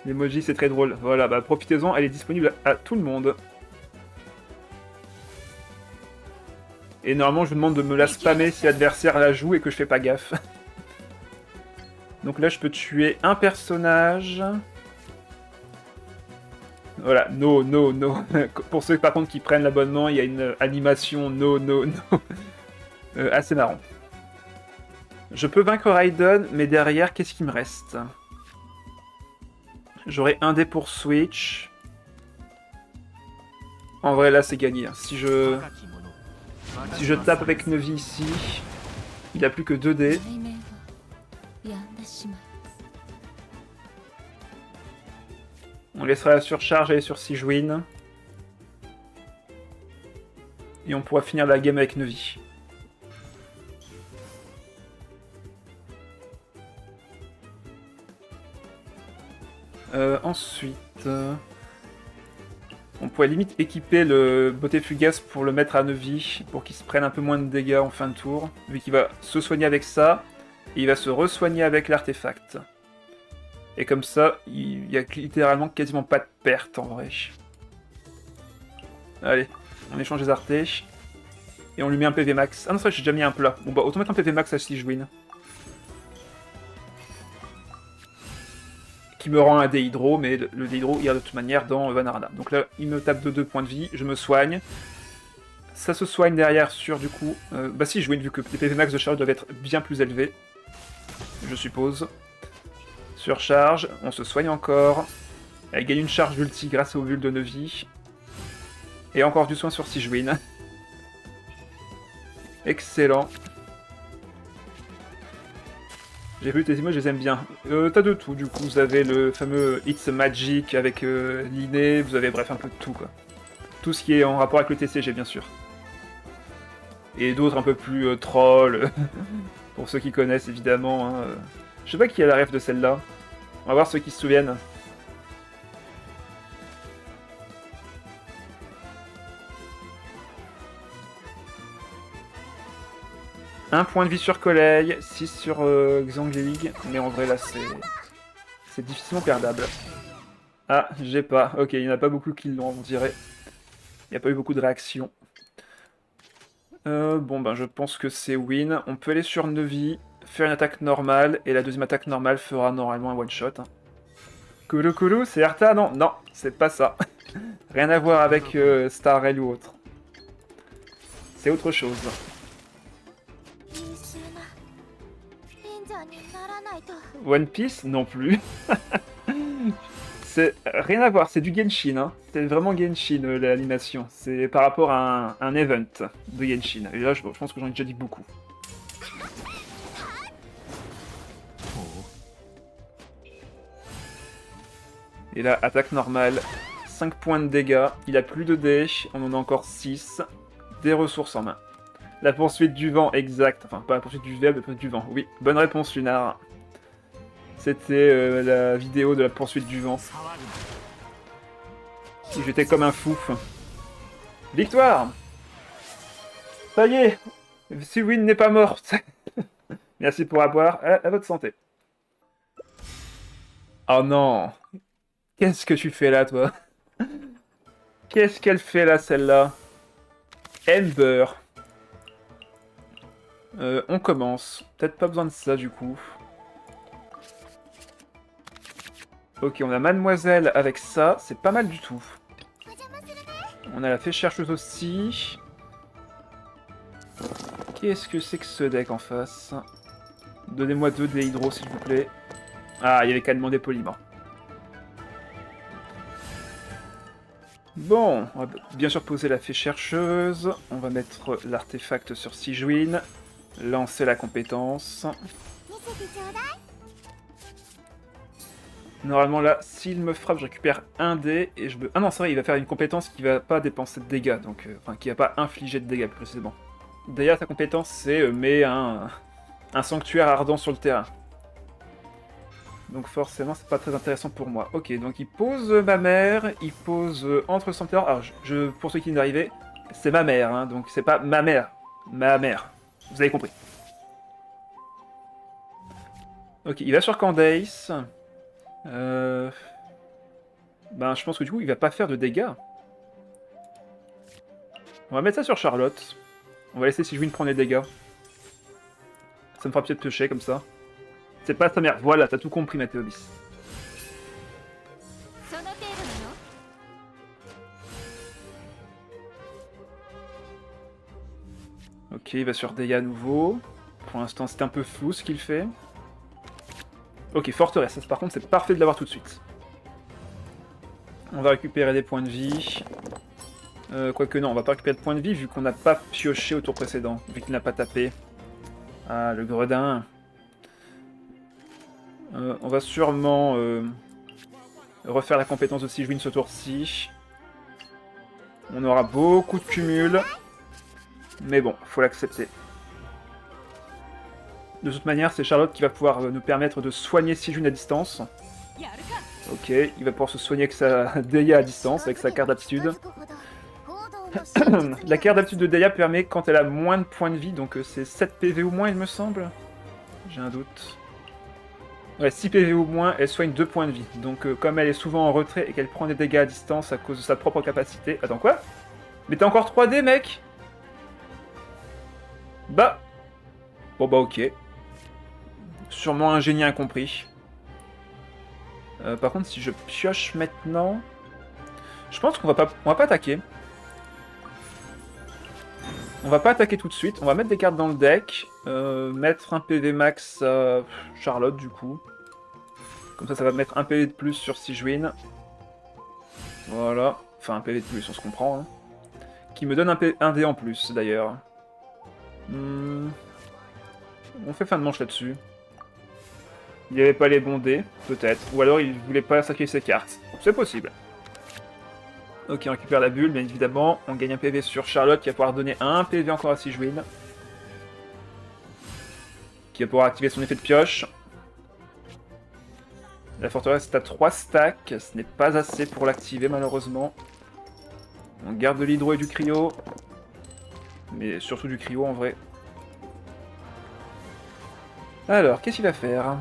L'emoji c'est très drôle. Voilà, bah profitez-en, elle est disponible à tout le monde. Et normalement je vous demande de me la spammer si l'adversaire la joue et que je fais pas gaffe. Donc là, je peux tuer un personnage. Voilà, no, no, no. Pour ceux par contre qui prennent l'abonnement, il y a une animation no, no, no. Assez marrant. Je peux vaincre Raiden, mais derrière, qu'est-ce qui me reste? J'aurai un dé pour Switch. En vrai, là, c'est gagné. Si je tape avec Neuvie ici, il a plus que 2 dés. On laissera la surcharge aller sur Sigewinne. Et on pourra finir la game avec Neuvie. Ensuite... on pourrait limite équiper le beauté fugace pour le mettre à Neuvie, pour qu'il se prenne un peu moins de dégâts en fin de tour, vu qu'il va se soigner avec ça, et il va se re-soigner avec l'artefact. Et comme ça, il y a littéralement quasiment pas de perte en vrai. Allez, on échange les artés. Et on lui met un PV max. Ah non, ça j'ai déjà mis un plat. Bon bah autant mettre un PV max à Sigewinne. Qui me rend un déhydro, mais le déhydro ira de toute manière dans Vanarada. Donc là, il me tape de 2 points de vie, je me soigne. Ça se soigne derrière sur du coup... bah si, Sigewinne, vu que les PV max de charge doivent être bien plus élevés. Je suppose. Surcharge, on se soigne encore. Elle gagne une charge d'ulti grâce au bulle de Neuvie. Et encore du soin sur Sigewinne. Excellent. J'ai vu tes images, je les aime bien. T'as de tout, du coup. Vous avez le fameux It's Magic avec l'inné, vous avez bref un peu de tout, quoi. Tout ce qui est en rapport avec le TCG, bien sûr. Et d'autres un peu plus troll, pour ceux qui connaissent, évidemment. Hein. Je sais pas qui a la ref de celle-là. On va voir ceux qui se souviennent. Un point de vie sur Collei, 6 sur Xiangling, mais en vrai là c'est difficilement perdable. Ah, j'ai pas. Ok, il n'y en a pas beaucoup qui l'ont, on dirait. Il n'y a pas eu beaucoup de réactions. Bon ben je pense que c'est win. On peut aller sur Neuvie, faire une attaque normale, et la deuxième attaque normale fera normalement un one-shot. Hein. Koulou, c'est Arta? Non, non, c'est pas ça. Rien à voir avec Star Rail ou autre. C'est autre chose. One Piece? Non plus. C'est rien à voir, c'est du Genshin. Hein. C'est vraiment Genshin l'animation. C'est par rapport à un event de Genshin. Et là, je pense que j'en ai déjà dit beaucoup. Et là, attaque normale. 5 points de dégâts. Il a plus de dés. On en a encore 6. Des ressources en main. La poursuite du vent, exact. Enfin, pas la poursuite du verbe, la poursuite du vent. Oui, bonne réponse, Lunar. C'était la vidéo de la poursuite du vent. Et j'étais comme un fou. Victoire! Ça y est! Sigewinne n'est pas morte. Merci pour avoir. À votre santé. Oh non! Qu'est-ce que tu fais là, toi? Qu'est-ce qu'elle fait là, celle-là? Ember. On commence. Peut-être pas besoin de ça, du coup. Ok, on a Mademoiselle avec ça. C'est pas mal du tout. On a la fée chercheuse aussi. Qu'est-ce que c'est que ce deck en face? Donnez-moi 2 déhydros, s'il vous plaît. Ah, il y avait qu'à demander poliment. Bon, on va bien sûr poser la fée chercheuse. On va mettre l'artefact sur Sigewinne. Lancer la compétence. Normalement là, s'il me frappe, je récupère un dé et je me... Ah non, c'est vrai, il va faire une compétence qui va pas dépenser de dégâts, donc... Enfin, qui va pas infliger de dégâts, plus précisément. D'ailleurs, sa compétence, c'est met un sanctuaire ardent sur le terrain. Donc forcément, c'est pas très intéressant pour moi. Ok, donc il pose ma mère, il pose entre sanctuaires... Alors, pour ceux qui viennent d'arriver, c'est ma mère, hein, donc c'est pas ma mère. Ma mère. Vous avez compris. Ok, il va sur Candace. Ben, je pense que du coup, il va pas faire de dégâts. On va mettre ça sur Charlotte. On va laisser Sigewinne prendre les dégâts. Ça me fera peut-être piocher comme ça. C'est pas sa mère. Voilà, t'as tout compris, Mathéobis. Ok, il va sur Deya à nouveau. Pour l'instant, c'est un peu flou ce qu'il fait. Ok, forteresse. Ça, par contre, c'est parfait de l'avoir tout de suite. On va récupérer des points de vie. Quoique non, on va pas récupérer de points de vie vu qu'on n'a pas pioché au tour précédent. Vu qu'il n'a pas tapé. Ah, le gredin. On va sûrement refaire la compétence de Sigewinne ce tour-ci. On aura beaucoup de cumul. Mais bon, faut l'accepter. De toute manière, c'est Charlotte qui va pouvoir nous permettre de soigner Sigewinne à distance. Ok, il va pouvoir se soigner avec sa Deya à distance, avec sa carte d'aptitude. La carte d'aptitude de Deya permet quand elle a moins de points de vie, donc c'est 7 PV ou moins il me semble. J'ai un doute. Ouais, 6 PV ou moins, elle soigne 2 points de vie. Donc comme elle est souvent en retrait et qu'elle prend des dégâts à distance à cause de sa propre capacité... Attends, quoi? Mais t'es encore 3D, mec? Bah... Bon bah ok. Sûrement un génie incompris. Par contre, si je pioche maintenant... Je pense qu'on va pas attaquer. On va pas attaquer tout de suite. On va mettre des cartes dans le deck. Mettre un PV max à Charlotte, du coup. Comme ça va mettre un PV de plus sur Sigewinne. Voilà. Enfin, un PV de plus, on se comprend. Hein. Qui me donne un dé en plus, d'ailleurs. On fait fin de manche là-dessus. Il n'y avait pas les bons dés, peut-être. Ou alors il voulait pas sacrifier ses cartes. C'est possible. Ok, on récupère la bulle, bien évidemment. On gagne un PV sur Charlotte qui va pouvoir donner un PV encore à Sigewinne. Qui va pouvoir activer son effet de pioche. La forteresse est à 3 stacks. Ce n'est pas assez pour l'activer, malheureusement. On garde de l'hydro et du cryo. Mais surtout du cryo, en vrai. Alors, qu'est-ce qu'il va faire?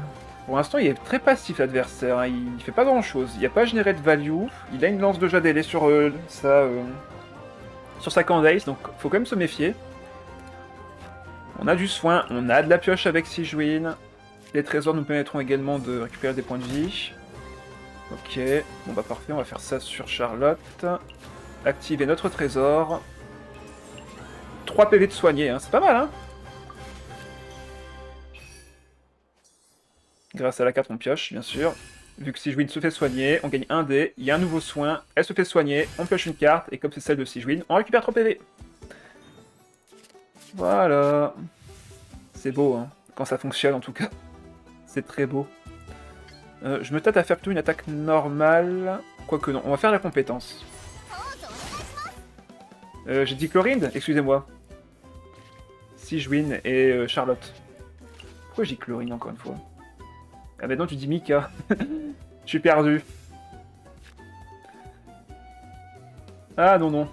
Pour l'instant, il est très passif, l'adversaire. Hein. Il fait pas grand-chose. Il n'y a pas généré de value. Il a une lance de Jadélé sur sa Candace, donc faut quand même se méfier. On a du soin, on a de la pioche avec Sigewinne. Les trésors nous permettront également de récupérer des points de vie. Ok, bon bah parfait, on va faire ça sur Charlotte. Activer notre trésor. 3 PV de soigner, hein. C'est pas mal, hein. Grâce à la carte on pioche, bien sûr. Vu que Sigewinne se fait soigner, on gagne un dé, il y a un nouveau soin, elle se fait soigner, on pioche une carte, et comme c'est celle de Sigewinne, on récupère 3 PV. Voilà. C'est beau, hein. Quand ça fonctionne, en tout cas. C'est très beau. Je me tâte à faire plutôt une attaque normale. Quoique non, on va faire la compétence. J'ai dit Chlorinde? Excusez-moi. Sigewinne et Charlotte. Pourquoi j'ai Chlorinde encore une fois? Ah maintenant tu dis Mika. Je suis perdu. Ah non, non.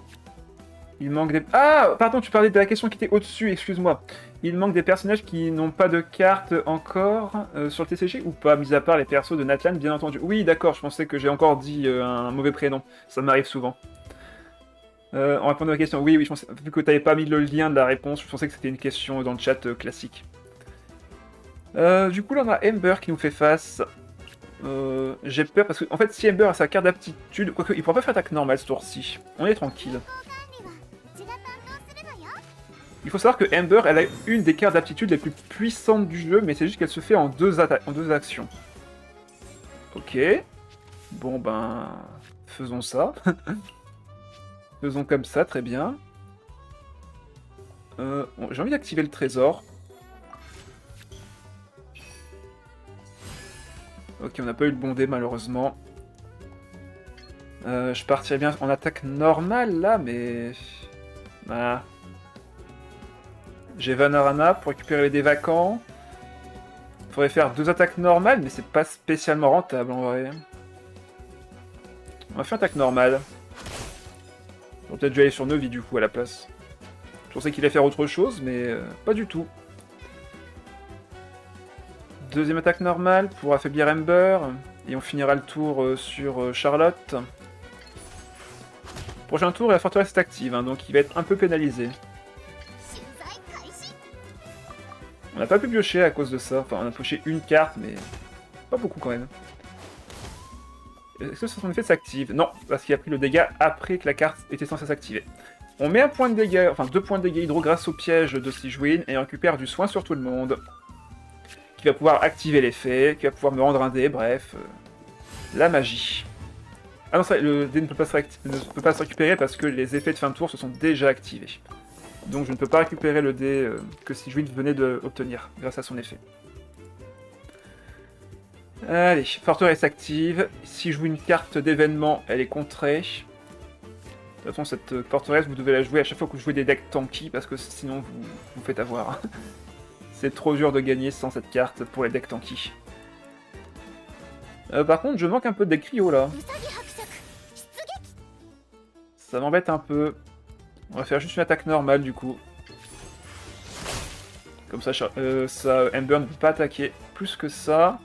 Il manque des... Ah, pardon, tu parlais de la question qui était au-dessus, excuse-moi. Il manque des personnages qui n'ont pas de carte encore sur le TCG ou pas, mis à part les persos de Natlan, bien entendu. Oui, d'accord, je pensais que j'ai encore dit un mauvais prénom. Ça m'arrive souvent. En répondant à la question, oui, oui, je pensais, vu que tu n'avais pas mis le lien de la réponse, je pensais que c'était une question dans le chat classique. Du coup, là, on a Ember qui nous fait face. J'ai peur parce que, en fait, si Ember a sa carte d'aptitude, quoique, il pourra pas faire attaque normale ce tour-ci. On est tranquille. Il faut savoir que Ember, elle a une des cartes d'aptitude les plus puissantes du jeu, mais c'est juste qu'elle se fait en deux actions. Ok. Bon ben... Faisons ça. Faisons comme ça, très bien. J'ai envie d'activer le trésor. Ok, on n'a pas eu le bon dé malheureusement. Je partirais bien en attaque normale là, mais... Ah. J'ai Vanarana pour récupérer les dés vacants. Faudrait faire 2 attaques normales, mais c'est pas spécialement rentable en vrai. On va faire attaque normale. On va peut-être dû aller sur Novi du coup à la place. Je pensais qu'il allait faire autre chose, mais pas du tout. Deuxième attaque normale pour affaiblir Ember. Et on finira le tour sur Charlotte. Prochain tour, la forteresse est active, hein, donc il va être un peu pénalisé. On n'a pas pu piocher à cause de ça. Enfin, on a pioché une carte, mais pas beaucoup quand même. Est-ce que son effet s'active? Non, parce qu'il a pris le dégât après que la carte était censée s'activer. On met un point de dégâts, enfin 2 points de dégâts hydro grâce au piège de Sigewinne et on récupère du soin sur tout le monde. Qui va pouvoir activer l'effet, qui va pouvoir me rendre un dé, bref. La magie. Ah non, ça, le dé ne peut pas se récupérer parce que les effets de fin de tour se sont déjà activés. Donc je ne peux pas récupérer le dé que Sigewinne venait d'obtenir grâce à son effet. Allez, forteresse active. Si je joue une carte d'événement, elle est contrée. De toute façon, cette forteresse, vous devez la jouer à chaque fois que vous jouez des decks tanky, parce que sinon vous vous faites avoir. C'est trop dur de gagner sans cette carte pour les decks tanky. Par contre, je manque un peu de deck cryo là. Ça m'embête un peu. On va faire juste une attaque normale du coup. Comme ça, Ember ne peut pas attaquer plus que ça.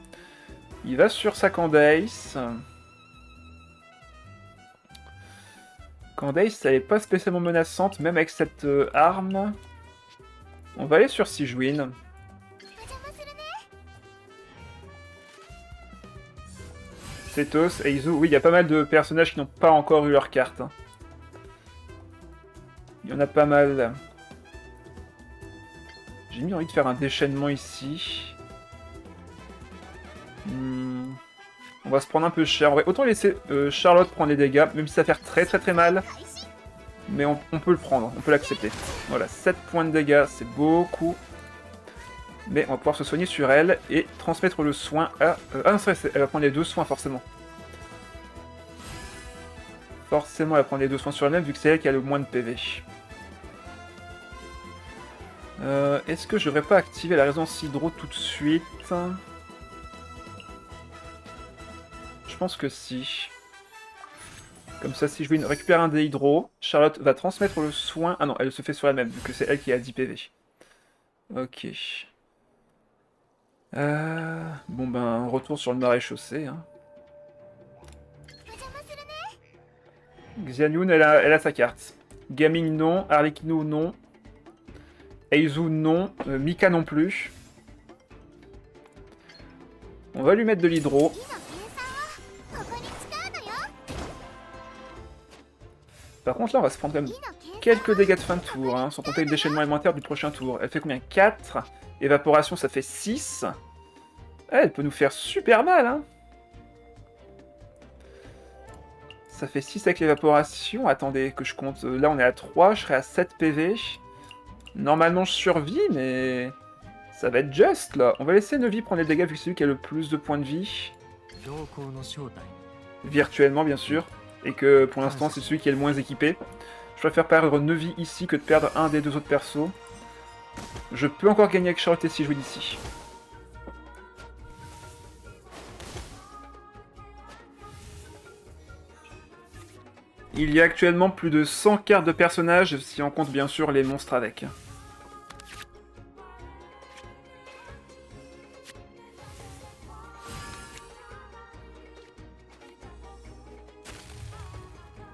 Il va sur sa Candace. Candace, elle est pas spécialement menaçante, même avec cette arme. On va aller sur Sigewinne. Cetos, Eizu, oui, il y a pas mal de personnages qui n'ont pas encore eu leur carte. Hein. Il y en a pas mal. J'ai mis envie de faire un déchaînement ici. On va se prendre un peu cher. On va autant laisser Charlotte prendre les dégâts, même si ça va faire très très très mal. Mais on peut le prendre, on peut l'accepter. Voilà, 7 points de dégâts, c'est beaucoup. Mais on va pouvoir se soigner sur elle et transmettre le soin à... ah non, c'est vrai, elle va prendre les 2 soins forcément. Forcément, elle va prendre les 2 soins sur elle-même, vu que c'est elle qui a le moins de PV. Est-ce que je devrais pas activer la résonance hydro tout de suite? Je pense que si. Comme ça, si je récupère un des hydro, Charlotte va transmettre le soin... Ah non, elle se fait sur elle-même, vu que c'est elle qui a 10 PV. Ok. Bon ben, retour sur le marais chaussé. Hein. Xianyun, elle a sa carte. Gaming non, Arlecchino non. Eizu non, Mika non plus. On va lui mettre de l'hydro. Par contre là on va se prendre quand même quelques dégâts de fin de tour, hein, sans compter le déchaînement élémentaire du prochain tour. Elle fait combien? 4. Évaporation ça fait 6. Elle peut nous faire super mal, hein. Ça fait 6 avec l'évaporation. Attendez, que je compte. Là, on est à 3. Je serai à 7 PV. Normalement, je survis, mais... ça va être juste, là. On va laisser Neuville prendre les dégâts, vu que c'est lui qui a le plus de points de vie. Virtuellement, bien sûr. Et que, pour l'instant, c'est celui qui est le moins équipé. Je préfère perdre Neuville ici que de perdre un des 2 autres persos. Je peux encore gagner avec Charlotte si je joue d'ici. Il y a actuellement plus de 100 cartes de personnages, si on compte bien sûr les monstres avec.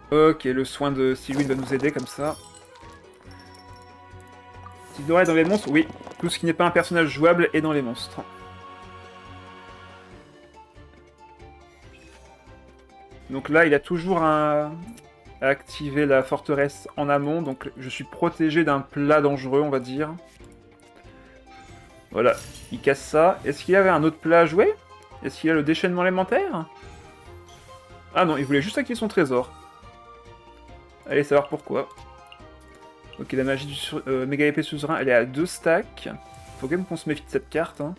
Ok, le soin de Sigewinne va nous aider comme ça. Tidora est dans les monstres? Oui. Tout ce qui n'est pas un personnage jouable est dans les monstres. Donc là, il a toujours à activer la forteresse en amont, donc je suis protégé d'un plat dangereux, on va dire. Voilà, il casse ça. Est-ce qu'il y avait un autre plat à jouer? Est-ce qu'il a le déchaînement élémentaire? Ah non, il voulait juste activer son trésor. Allez savoir pourquoi. Ok, la magie du méga épée suzerain, elle est à 2 stacks. Faut quand même qu'on se méfie de cette carte. Hein.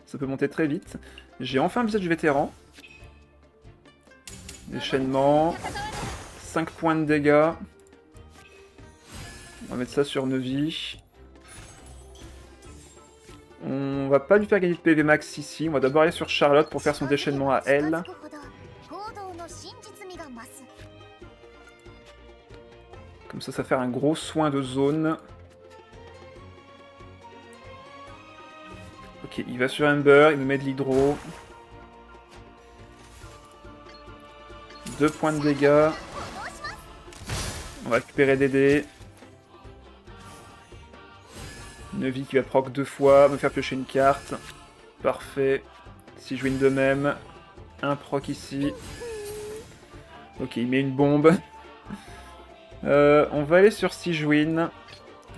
Ça peut monter très vite. J'ai enfin un visage du vétéran. Déchaînement. 5 points de dégâts. On va mettre ça sur Neuville. On va pas lui faire gagner de PV max ici. On va d'abord aller sur Charlotte pour faire son déchaînement à elle. Comme ça, ça va faire un gros soin de zone. Ok, il va sur Ember, il me met de l'hydro. 2 points de dégâts. On va récupérer des dés. Neuville qui va proc 2 fois, me faire piocher une carte. Parfait. Si je win de même. Un proc ici. Ok, il met une bombe. On va aller sur Sigewinne.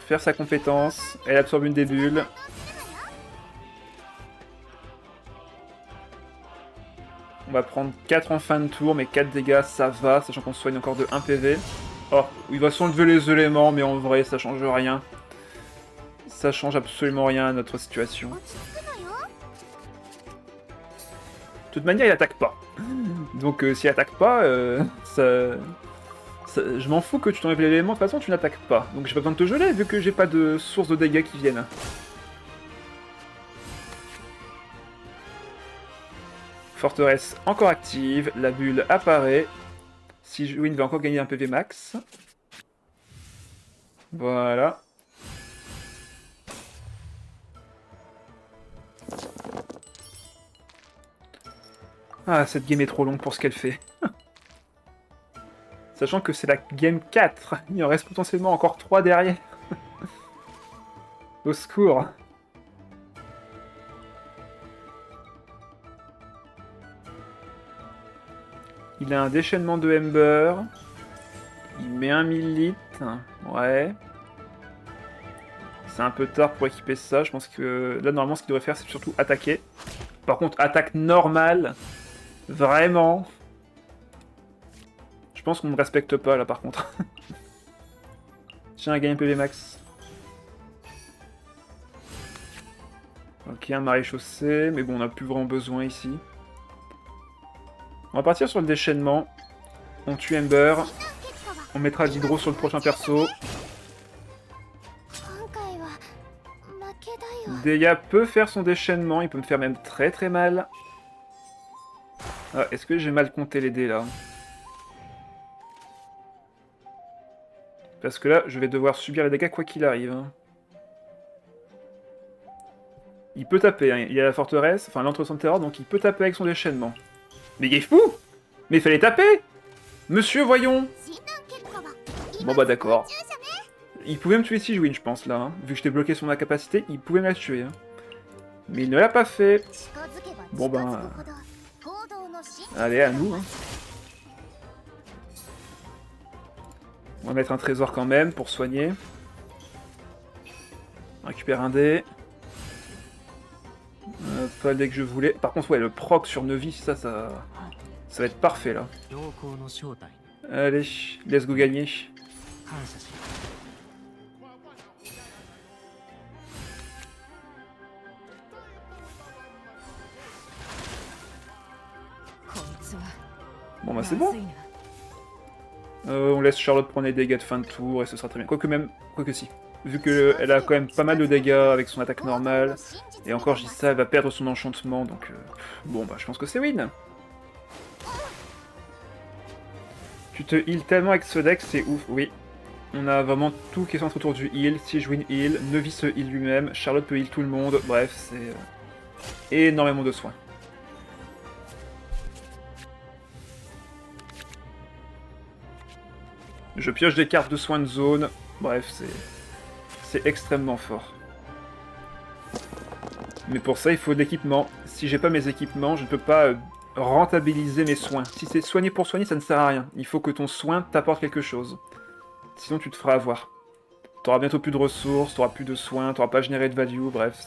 Faire sa compétence. Elle absorbe une des bulles. On va prendre 4 en fin de tour, mais 4 dégâts, ça va, sachant qu'on soigne encore de 1 PV. Oh, il va s'enlever les éléments, mais en vrai, ça change rien. Ça change absolument rien à notre situation. De toute manière, il attaque pas. Donc, s'il attaque pas, je m'en fous que tu t'enlèves l'élément, de toute façon, tu n'attaques pas. Donc, j'ai pas besoin de te geler, vu que j'ai pas de source de dégâts qui viennent. Forteresse encore active, la bulle apparaît. Sigewinne va encore gagner un PV max. Voilà. Ah, cette game est trop longue pour ce qu'elle fait. Sachant que c'est la game 4. Il en reste potentiellement encore 3 derrière. Au secours. Il a un déchaînement de Ember. Il met un 1000 litres. Ouais. C'est un peu tard pour équiper ça. Je pense que là, normalement, ce qu'il devrait faire, c'est surtout attaquer. Par contre, attaque normale. Vraiment. Je pense qu'on ne me respecte pas, là, par contre. Tiens, gagne PV max. Ok, un maréchaussée. Mais bon, on n'a plus vraiment besoin ici. On va partir sur le déchaînement. On tue Ember. On mettra l'hydro sur le prochain perso. Deya peut faire son déchaînement. Il peut me faire même très très mal. Ah, est-ce que j'ai mal compté les dés là? Parce que là, je vais devoir subir les dégâts quoi qu'il arrive. Il peut taper, hein. Il y a la forteresse, enfin l'entre-son de terreur, donc il peut taper avec son déchaînement. Mais il est fou! Mais il fallait taper! Monsieur, voyons! Bon bah d'accord. Il pouvait me tuer si je win, je pense, là. Hein. Vu que j'étais bloqué sur ma capacité, il pouvait me la tuer. Hein. Mais il ne l'a pas fait. Bon ben... Allez, à nous. Hein. On va mettre un trésor quand même, pour soigner. On récupère un dé. Pas le dé que je voulais. Par contre, ouais, le proc sur Nevi, ça va être parfait, là. Allez, let's go gagner. Bon bah c'est bon. On laisse Charlotte prendre les dégâts de fin de tour et ce sera très bien. Quoique si. Vu qu'elle a quand même pas mal de dégâts avec son attaque normale. Et encore, je dis ça, elle va perdre son enchantement, donc... bon bah je pense que c'est win. Tu te heal tellement avec ce deck, c'est ouf, oui. On a vraiment tout qui est centré autour du heal. Si je win heal, Nevi se heal lui-même, Charlotte peut heal tout le monde, bref, c'est... énormément de soins. Je pioche des cartes de soins de zone. Bref, c'est extrêmement fort. Mais pour ça, il faut de l'équipement. Si j'ai pas mes équipements, je ne peux pas rentabiliser mes soins. Si c'est soigner pour soigner, ça ne sert à rien. Il faut que ton soin t'apporte quelque chose. Sinon, tu te feras avoir. T'auras bientôt plus de ressources, t'auras plus de soins, t'auras pas généré de value, bref,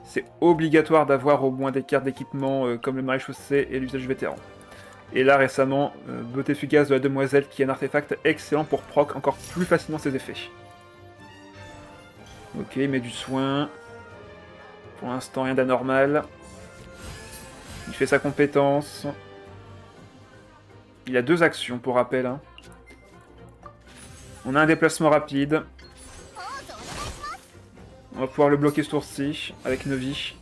c'est obligatoire d'avoir au moins des cartes d'équipement comme le maréchaussée et l'usage vétéran. Et là, récemment, beauté fugace de la demoiselle qui est un artefact excellent pour proc encore plus facilement ses effets. Ok, il met du soin. Pour l'instant, rien d'anormal. Il fait sa compétence. Il a 2 actions, pour rappel. Hein. On a un déplacement rapide. On va pouvoir le bloquer ce tour-ci, avec Nevi.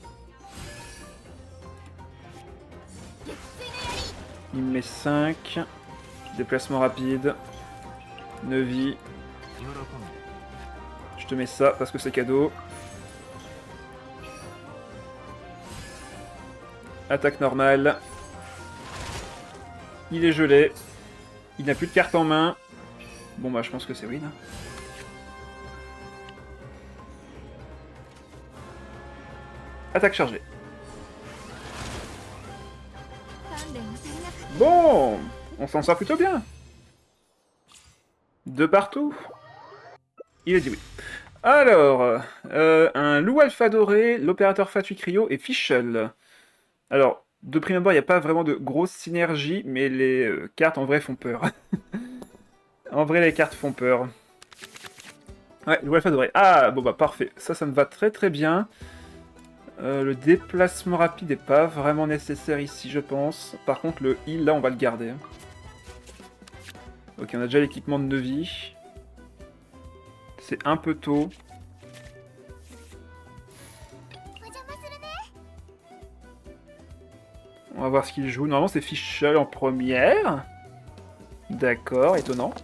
Il met 5. Déplacement rapide. Nevi. Je te mets ça parce que c'est cadeau. Attaque normale. Il est gelé. Il n'a plus de carte en main. Bon bah je pense que c'est win. Attaque chargée. Bon, on s'en sort plutôt bien. De partout. Il a dit oui. Alors, un loup alpha doré, l'opérateur Fatu Cryo et Fischl. Alors, de prime abord, il n'y a pas vraiment de grosse synergie, mais les cartes en vrai font peur. En vrai, les cartes font peur. Ouais, loup alpha doré. Ah, bon bah parfait. Ça me va très très bien. Le déplacement rapide n'est pas vraiment nécessaire ici, je pense. Par contre, le heal, là, on va le garder. Ok, on a déjà l'équipement de Nevi. C'est un peu tôt. On va voir ce qu'il joue. Normalement, c'est Fischl en première. D'accord, étonnant.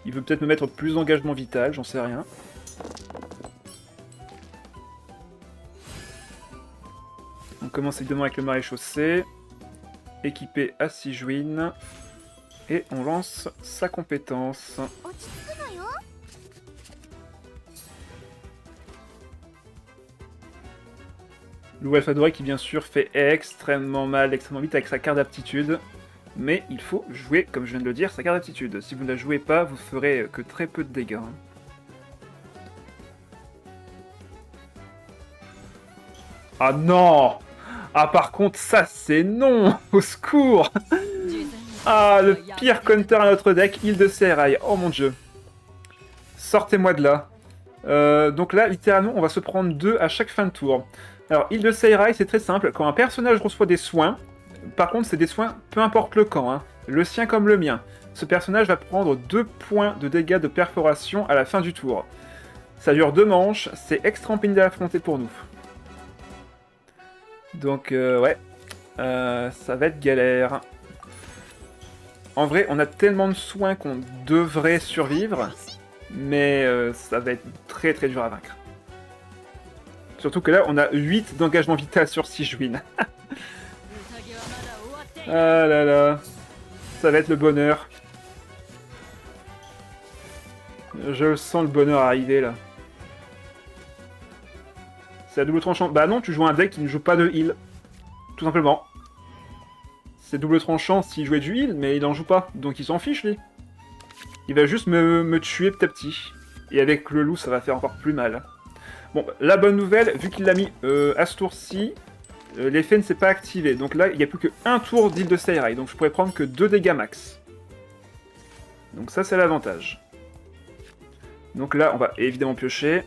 Il veut peut-être me mettre plus d'engagement vital, j'en sais rien. On commence évidemment avec le maréchaussée. Équipé à Sigewinne. Et on lance sa compétence. Loup Alpha Doré qui bien sûr fait extrêmement mal, extrêmement vite avec sa carte d'aptitude. Mais il faut jouer, comme je viens de le dire, sa carte d'aptitude. Si vous ne la jouez pas, vous ferez que très peu de dégâts. Ah non! Ah par contre, ça c'est non! Au secours! Ah, le pire counter à notre deck, île de Serail. Oh mon dieu. Sortez-moi de là. Donc là, littéralement, on va se prendre 2 à chaque fin de tour. Alors, île de Serail, c'est très simple. Quand un personnage reçoit des soins, par contre, c'est des soins, peu importe le camp, hein, le sien comme le mien, ce personnage va prendre 2 points de dégâts de perforation à la fin du tour. Ça dure 2 manches, c'est extrêmement pénible à affronter pour nous. Donc, ouais, ça va être galère. En vrai, on a tellement de soins qu'on devrait survivre, mais ça va être très très dur à vaincre. Surtout que là, on a 8 d'engagement vital sur Sigewinne. Ah là là, ça va être le bonheur. Je sens le bonheur arriver là. C'est à double tranchant. Bah non, tu joues un deck qui ne joue pas de heal. Tout simplement. C'est double tranchant s'il jouait du heal, mais il en joue pas. Donc il s'en fiche lui. Il va juste me tuer petit à petit. Et avec le loup, ça va faire encore plus mal. Bon, la bonne nouvelle, vu qu'il l'a mis à ce tour-ci, l'effet ne s'est pas activé. Donc là, il n'y a plus qu'un tour d'île de Serail. Donc je pourrais prendre que 2 dégâts max. Donc ça, c'est l'avantage. Donc là, on va évidemment piocher.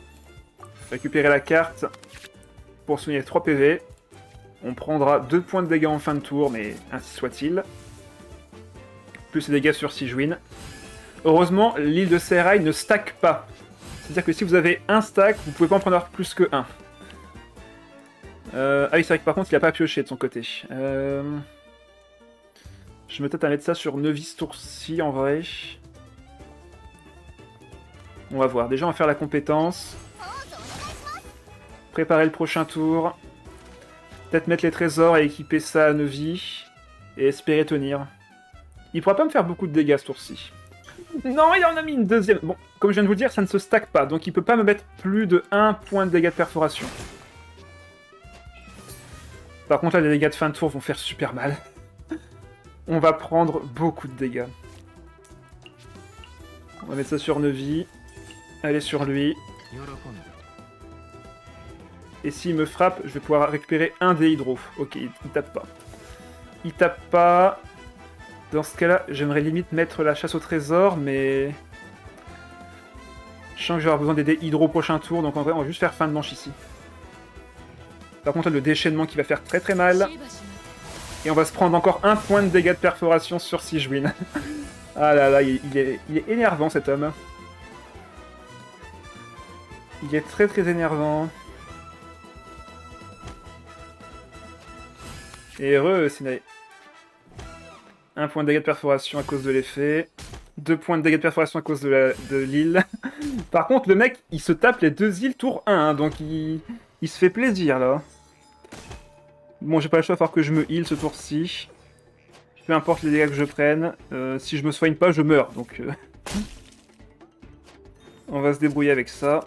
Récupérer la carte pour soigner 3 PV. On prendra 2 points de dégâts en fin de tour, mais ainsi soit-il. Plus les dégâts sur Sigewinne. Heureusement, l'île de Serail ne stack pas. C'est-à-dire que si vous avez un stack, vous pouvez pas en prendre plus que 1. Ah oui, c'est vrai que par contre, il a pas pioché de son côté. Je me tâte à mettre ça sur Nevis tour-ci, en vrai. On va voir. Déjà, on va faire la compétence. Préparer le prochain tour. Peut-être mettre les trésors et équiper ça à Nevis. Et espérer tenir. Il pourra pas me faire beaucoup de dégâts ce tour-ci. Non, il en a mis une deuxième. Bon, comme je viens de vous le dire, ça ne se stack pas. Donc il peut pas me mettre plus de 1 point de dégâts de perforation. Par contre, là, les dégâts de fin de tour vont faire super mal. On va prendre beaucoup de dégâts. On va mettre ça sur Nevis. Aller sur lui. Et s'il me frappe, je vais pouvoir récupérer un des hydros. Ok, il tape pas. Il tape pas. Dans ce cas-là, j'aimerais limite mettre la chasse au trésor, mais... Je sens que je vais avoir besoin des dés hydro au prochain tour, donc en vrai, on va juste faire fin de manche ici. Par contre, le déchaînement qui va faire très très mal. Et on va se prendre encore 1 point de dégâts de perforation sur Sigewinne. Ah là là, il est énervant cet homme. Il est très très énervant. Et heureux, Sinae. 1 point de dégâts de perforation à cause de l'effet. 2 points de dégâts de perforation à cause de l'île. Par contre, le mec, il se tape les 2 îles tour 1, hein, donc il se fait plaisir, là. Bon, j'ai pas le choix, il va falloir que je me heal ce tour-ci. Peu importe les dégâts que je prenne. Si je me soigne pas, je meurs, donc... On va se débrouiller avec ça.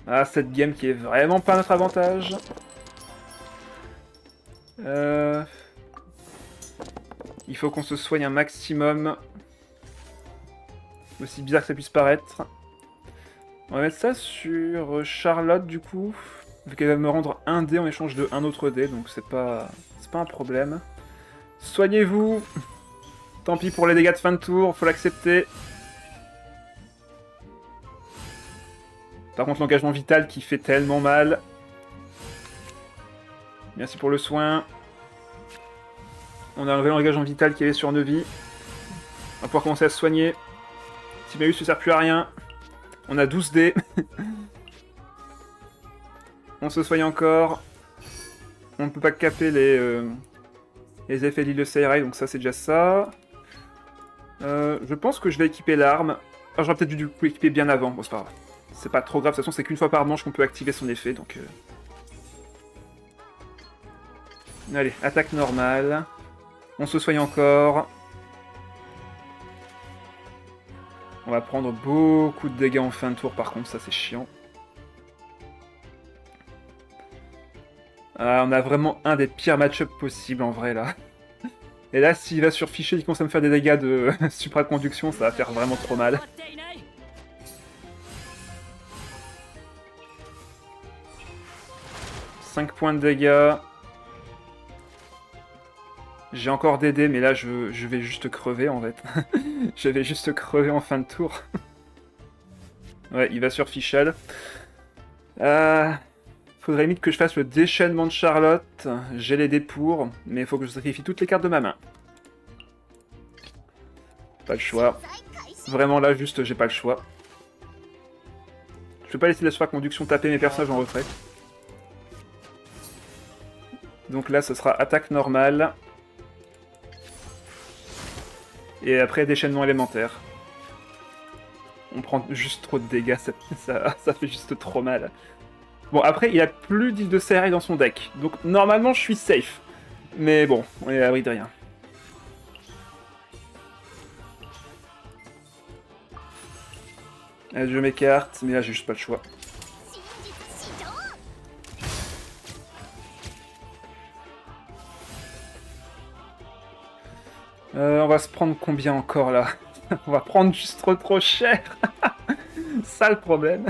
Ah, cette game qui est vraiment pas notre avantage. Il faut qu'on se soigne un maximum. Aussi bizarre que ça puisse paraître. On va mettre ça sur Charlotte du coup. Vu qu'elle va me rendre un dé en échange de un autre dé, donc c'est pas un problème. Soignez-vous. Tant pis pour les dégâts de fin de tour, faut l'accepter. Par contre, l'engagement vital qui fait tellement mal. Merci pour le soin. On a enlevé l'engagement vital qui avait sur Nevis. On va pouvoir commencer à se soigner. Timaeus ne sert plus à rien. On a 12 dés. On se soigne encore. On ne peut pas caper les effets de l'île de Serail, donc ça c'est déjà ça. Je pense que je vais équiper l'arme. Ah, j'aurais peut-être dû du coup équiper bien avant. Bon, c'est pas grave. C'est pas trop grave, de toute façon c'est qu'une fois par manche qu'on peut activer son effet, donc... Allez, attaque normale. On se soigne encore. On va prendre beaucoup de dégâts en fin de tour par contre, ça c'est chiant. Ah, on a vraiment un des pires match-ups possibles en vrai là. Et là, s'il va sur fichier, il commence à me faire des dégâts de supraconduction, ça va faire vraiment trop mal. 5 points de dégâts. J'ai encore des dés, mais là je vais juste crever en fait. Je vais juste crever en fin de tour. Ouais, il va sur Fischl. Faudrait limite que je fasse le déchaînement de Charlotte. J'ai les dés pour, mais il faut que je sacrifie toutes les cartes de ma main. Pas le choix. Vraiment là, juste, j'ai pas le choix. Je peux pas laisser la supraconduction taper mes personnages en retrait. Donc là, ce sera attaque normale. Et après, déchaînement élémentaire. On prend juste trop de dégâts, ça fait juste trop mal. Bon, après, il a plus d'île de serre dans son deck. Donc, normalement, je suis safe. Mais bon, on est à l'abri de rien. Je m'écarte, mais là, j'ai juste pas le choix. On va se prendre combien encore, là? On va prendre juste trop cher. Ça, le problème.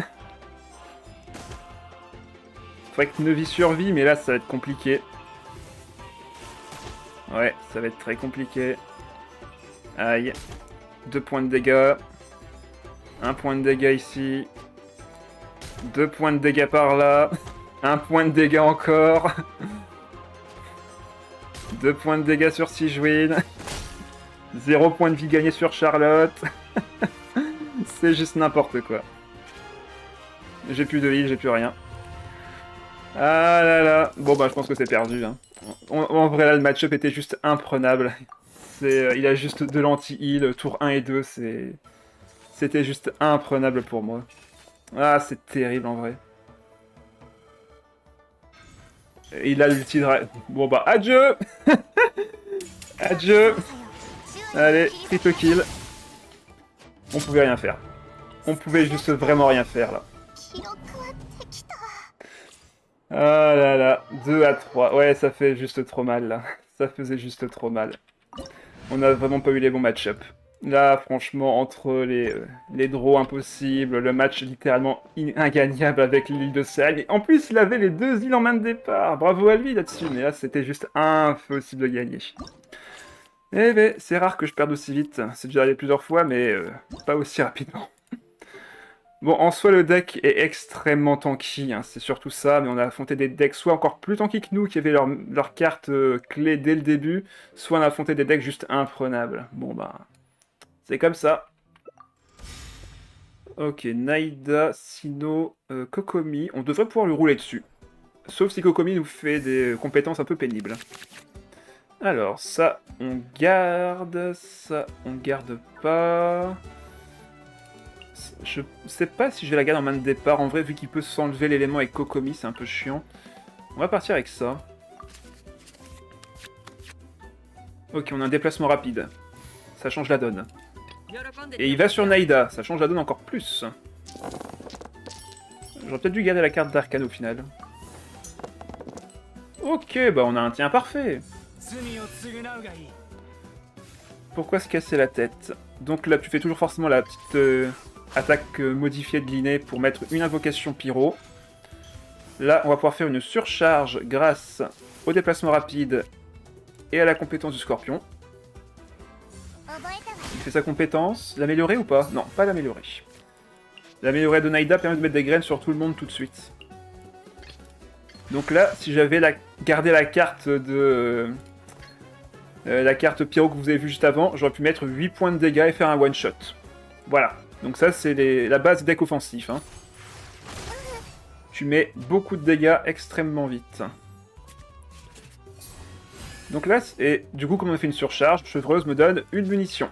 Faudrait que Neuvy survit, mais là, ça va être compliqué. Ouais, ça va être très compliqué. Aïe. 2 points de dégâts. 1 point de dégâts ici. 2 points de dégâts par là. 1 point de dégâts encore. 2 points de dégâts sur Sigewinne. 0 point de vie gagné sur Charlotte. C'est juste n'importe quoi. J'ai plus de heal, j'ai plus rien. Ah là là. Bon bah je pense que c'est perdu. Hein. En vrai là le match-up était juste imprenable. Il a juste de l'anti-heal, tour 1 et 2, c'était juste imprenable pour moi. Ah c'est terrible en vrai. Et il a l'ulti de... Bon bah adieu. Adieu. Allez, triple kill. On pouvait rien faire. On pouvait juste vraiment rien faire là. Ah là là, 2 à 3. Ouais, ça fait juste trop mal là. Ça faisait juste trop mal. On a vraiment pas eu les bons match-up. Là, franchement, entre les draws impossibles, le match littéralement ingagnable avec l'île de Sel. Et en plus, il avait les 2 îles en main de départ. Bravo à lui là-dessus. Mais là, c'était juste impossible de gagner. Eh ben, c'est rare que je perde aussi vite. C'est déjà arrivé plusieurs fois, mais pas aussi rapidement. Bon, en soi, le deck est extrêmement tanky, hein, c'est surtout ça, mais on a affronté des decks soit encore plus tanky que nous, qui avaient leur carte clé dès le début, soit on a affronté des decks juste imprenables. Bon bah, c'est comme ça. Ok, Naïda, Sino, Kokomi, on devrait pouvoir lui rouler dessus. Sauf si Kokomi nous fait des compétences un peu pénibles. Alors, ça, on garde, ça, on garde pas... Je sais pas si je vais la garder en main de départ. En vrai, vu qu'il peut s'enlever l'élément avec Kokomi, c'est un peu chiant. On va partir avec ça. Ok, on a un déplacement rapide. Ça change la donne. Et il va sur Naïda. Ça change la donne encore plus. J'aurais peut-être dû garder la carte d'Arcane au final. Ok, bah on a un tien parfait. Pourquoi se casser la tête? Donc là, tu fais toujours forcément la petite... attaque modifiée de l'inné pour mettre une invocation pyro. Là, on va pouvoir faire une surcharge grâce au déplacement rapide et à la compétence du scorpion. Il fait sa compétence. L'améliorer ou pas? Non, pas l'améliorer. L'améliorer de Naïda permet de mettre des graines sur tout le monde tout de suite. Donc là, si j'avais gardé la carte de... la carte pyro que vous avez vue juste avant, j'aurais pu mettre 8 points de dégâts et faire un one-shot. Voilà. Donc ça, c'est la base du deck offensif. Hein. Tu mets beaucoup de dégâts extrêmement vite. Donc là, et du coup, comme on a fait une surcharge, Chevreuse me donne une munition.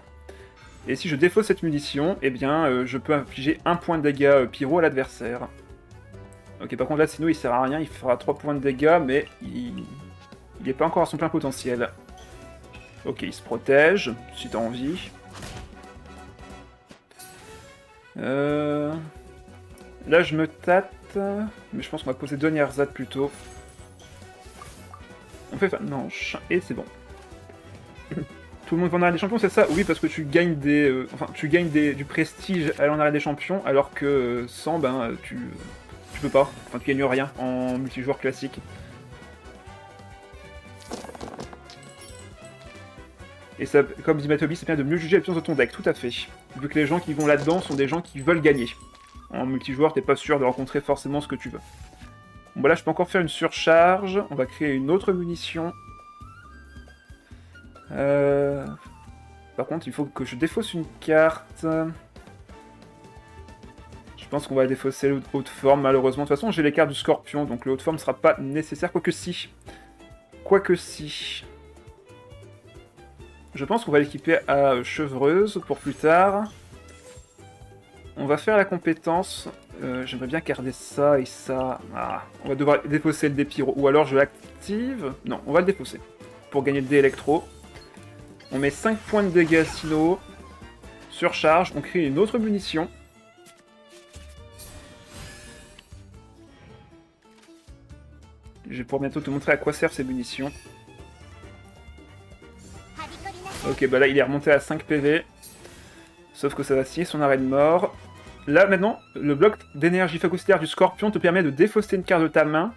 Et si je défausse cette munition, eh bien, je peux infliger 1 point de dégâts pyro à l'adversaire. Ok, par contre là, Sinnoh, il sert à rien, il fera 3 points de dégâts, mais il n'est pas encore à son plein potentiel. Ok, il se protège, si t'as envie. Là, je me tâte, mais je pense qu'on va poser Donnerzad plutôt. On fait fin de manche, et c'est bon. Tout le monde va en arène des champions, c'est ça? Oui, parce que tu gagnes du prestige à aller en arène des champions, alors que sans, tu peux pas. Enfin, tu gagnes rien en multijoueur classique. Et ça, comme dit Matobi, ça permet de mieux juger la puissance de ton deck, tout à fait. Vu que les gens qui vont là-dedans sont des gens qui veulent gagner. En multijoueur, t'es pas sûr de rencontrer forcément ce que tu veux. Bon, bah là, je peux encore faire une surcharge. On va créer une autre munition. Par contre, il faut que je défausse une carte. Je pense qu'on va défausser le haute forme, malheureusement. De toute façon, j'ai les cartes du Scorpion, donc le haute forme sera pas nécessaire, quoique si. Quoique si. Je pense qu'on va l'équiper à Chevreuse pour plus tard. On va faire la compétence. J'aimerais bien garder ça et ça. Ah, on va devoir défausser le dé pyro. Ou alors je l'active. Non, on va le défausser. Pour gagner le dé électro. On met 5 points de dégâts à Sinnoh. Surcharge. On crée une autre munition. Je vais pouvoir bientôt te montrer à quoi servent ces munitions. Ok, bah là il est remonté à 5 PV. Sauf que ça va signer son arrêt de mort. Là maintenant, le bloc d'énergie phagocytaire du Scorpion te permet de défausser une carte de ta main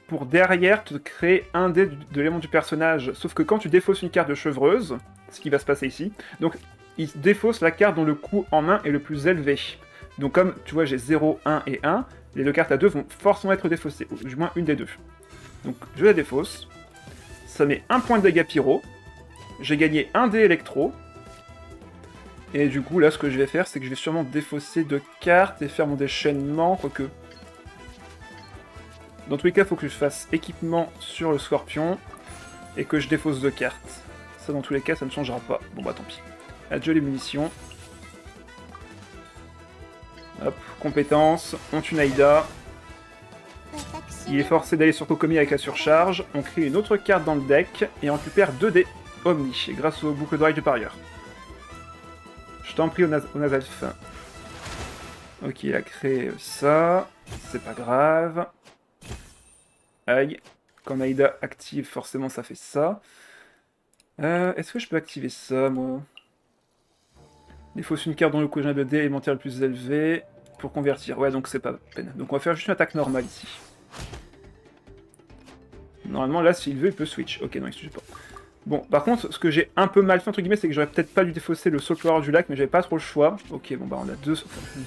pour derrière te créer un dé de l'élément du personnage. Sauf que quand tu défausses une carte de Chevreuse, ce qui va se passer ici, donc il défausse la carte dont le coût en main est le plus élevé. Donc comme tu vois j'ai 0, 1 et 1, les deux cartes à 2 vont forcément être défaussées, ou du moins une des deux. Donc je la défausse, ça met 1 point de dégâts pyro, j'ai gagné un dé électro, et du coup là ce que je vais faire c'est que je vais sûrement défausser 2 cartes et faire mon déchaînement, quoique... Dans tous les cas il faut que je fasse équipement sur le Scorpion, et que je défausse 2 cartes. Ça dans tous les cas ça ne changera pas, bon bah tant pis. Adieu les munitions. Hop, compétence, on tue Naïda. Il est forcé d'aller sur Kokomi avec la surcharge, on crée une autre carte dans le deck, et on récupère 2 dés Omni, grâce au boucle d'oreille de parieur. Je t'en prie, Onazalf. Ok, il a créé ça, c'est pas grave. Aïe, quand Naïda active, forcément ça fait ça. Est-ce que je peux activer ça, moi? Il faut une carte dont le coût de dés élémentaire le plus élevé pour convertir. Ouais, donc c'est pas peine. Donc on va faire juste une attaque normale ici. Normalement, là, s'il veut, il peut switch. Ok, non, il switch pas. Bon, par contre, ce que j'ai un peu mal fait, entre guillemets, c'est que j'aurais peut-être pas dû défausser le Saltwater du lac, mais j'avais pas trop le choix. Ok, bon, bah on a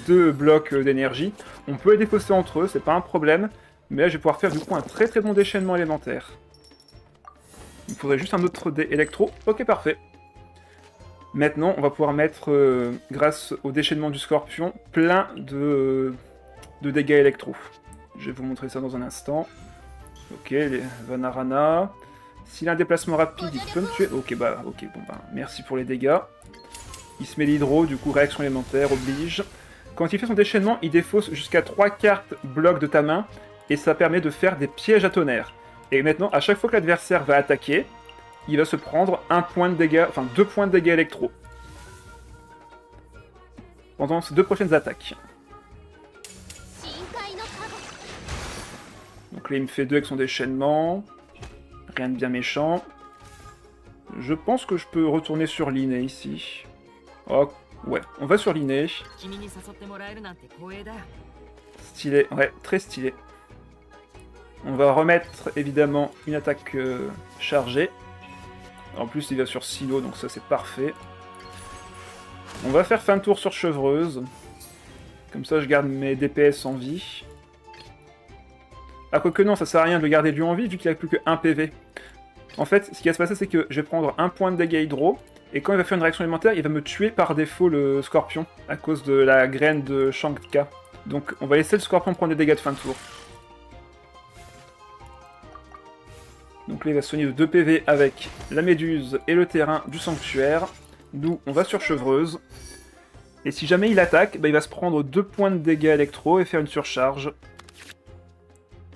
deux blocs d'énergie. On peut les défausser entre eux, c'est pas un problème. Mais là, je vais pouvoir faire du coup un très très bon déchaînement élémentaire. Il me faudrait juste un autre dé électro. Ok, parfait. Maintenant, on va pouvoir mettre, grâce au déchaînement du Scorpion, plein de dégâts électro. Je vais vous montrer ça dans un instant. Ok, les Vanarana. S'il a un déplacement rapide, il peut me tuer. Ok, bon, merci pour les dégâts. Il se met l'hydro, du coup, réaction élémentaire, oblige. Quand il fait son déchaînement, il défausse jusqu'à 3 cartes blocs de ta main, et ça permet de faire des pièges à tonnerre. Et maintenant, à chaque fois que l'adversaire va attaquer, il va se prendre 1 point de dégâts, enfin 2 points de dégâts électro. Pendant ses 2 prochaines attaques. Donc là, il me fait 2 avec son déchaînement. Rien de bien méchant. Je pense que je peux retourner sur l'inné ici. Oh, ouais, on va sur l'inné. Stylé, ouais, très stylé. On va remettre évidemment une attaque chargée. En plus, il va sur Sinnoh, donc ça c'est parfait. On va faire fin de tour sur Chevreuse. Comme ça, je garde mes DPS en vie. Ah, quoique non, ça sert à rien de garder lui en vie vu qu'il a plus que 1 PV. En fait, ce qui va se passer, c'est que je vais prendre 1 point de dégâts hydro, et quand il va faire une réaction élémentaire, il va me tuer par défaut le Scorpion, à cause de la graine de Shanka. Donc on va laisser le Scorpion prendre des dégâts de fin de tour. Donc là, il va soigner de 2 PV avec la méduse et le terrain du sanctuaire. Nous, on va sur Chevreuse. Et si jamais il attaque, bah, il va se prendre 2 points de dégâts électro et faire une surcharge.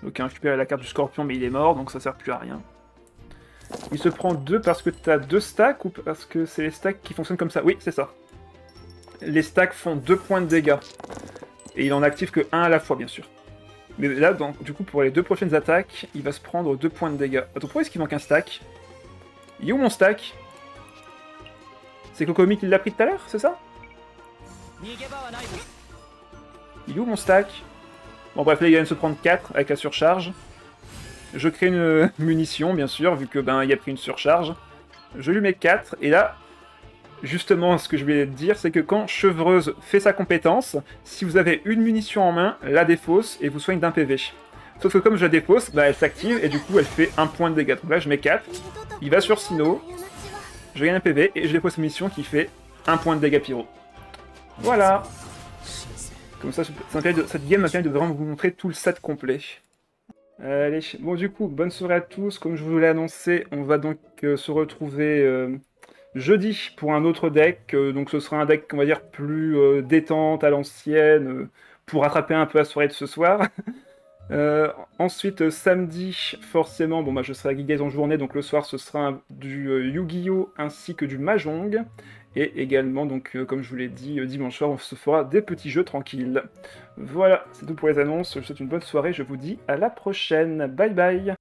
Donc il a récupéré la carte du Scorpion, mais il est mort, donc ça sert plus à rien. Il se prend 2 parce que t'as 2 stacks ou parce que c'est les stacks qui fonctionnent comme ça? Oui, c'est ça. Les stacks font 2 points de dégâts. Et il en active que 1 à la fois, bien sûr. Mais là, donc, du coup, pour les 2 prochaines attaques, il va se prendre 2 points de dégâts. Attends, pourquoi est-ce qu'il manque un stack? Il est où mon stack? C'est Kokomi qui l'a pris tout à l'heure, c'est ça? Il est où mon stack? Bon bref, là il vient de se prendre 4 avec la surcharge. Je crée une munition, bien sûr, vu que ben il a pris une surcharge. Je lui mets 4, et là, justement, ce que je voulais te dire, c'est que quand Chevreuse fait sa compétence, si vous avez une munition en main, la défausse et vous soigne d'un PV. Sauf que comme je la défausse, bah, elle s'active et du coup elle fait 1 point de dégâts. Donc là je mets 4, il va sur Sinnoh, je gagne un PV et je dépose une munition qui fait 1 point de dégâts pyro. Voilà. Comme ça, cette game m'a permis de vraiment vous montrer tout le set complet. Allez, bon du coup, bonne soirée à tous. Comme je vous l'ai annoncé, on va donc se retrouver jeudi pour un autre deck. Donc ce sera un deck, on va dire, plus détente à l'ancienne, pour rattraper un peu la soirée de ce soir. Ensuite, samedi, forcément, bon bah je serai à Geekgaze en journée, donc le soir ce sera du Yu-Gi-Oh! Ainsi que du Mahjong. Et également, donc comme je vous l'ai dit, dimanche soir, on se fera des petits jeux tranquilles. Voilà, c'est tout pour les annonces, je vous souhaite une bonne soirée, je vous dis à la prochaine, bye bye.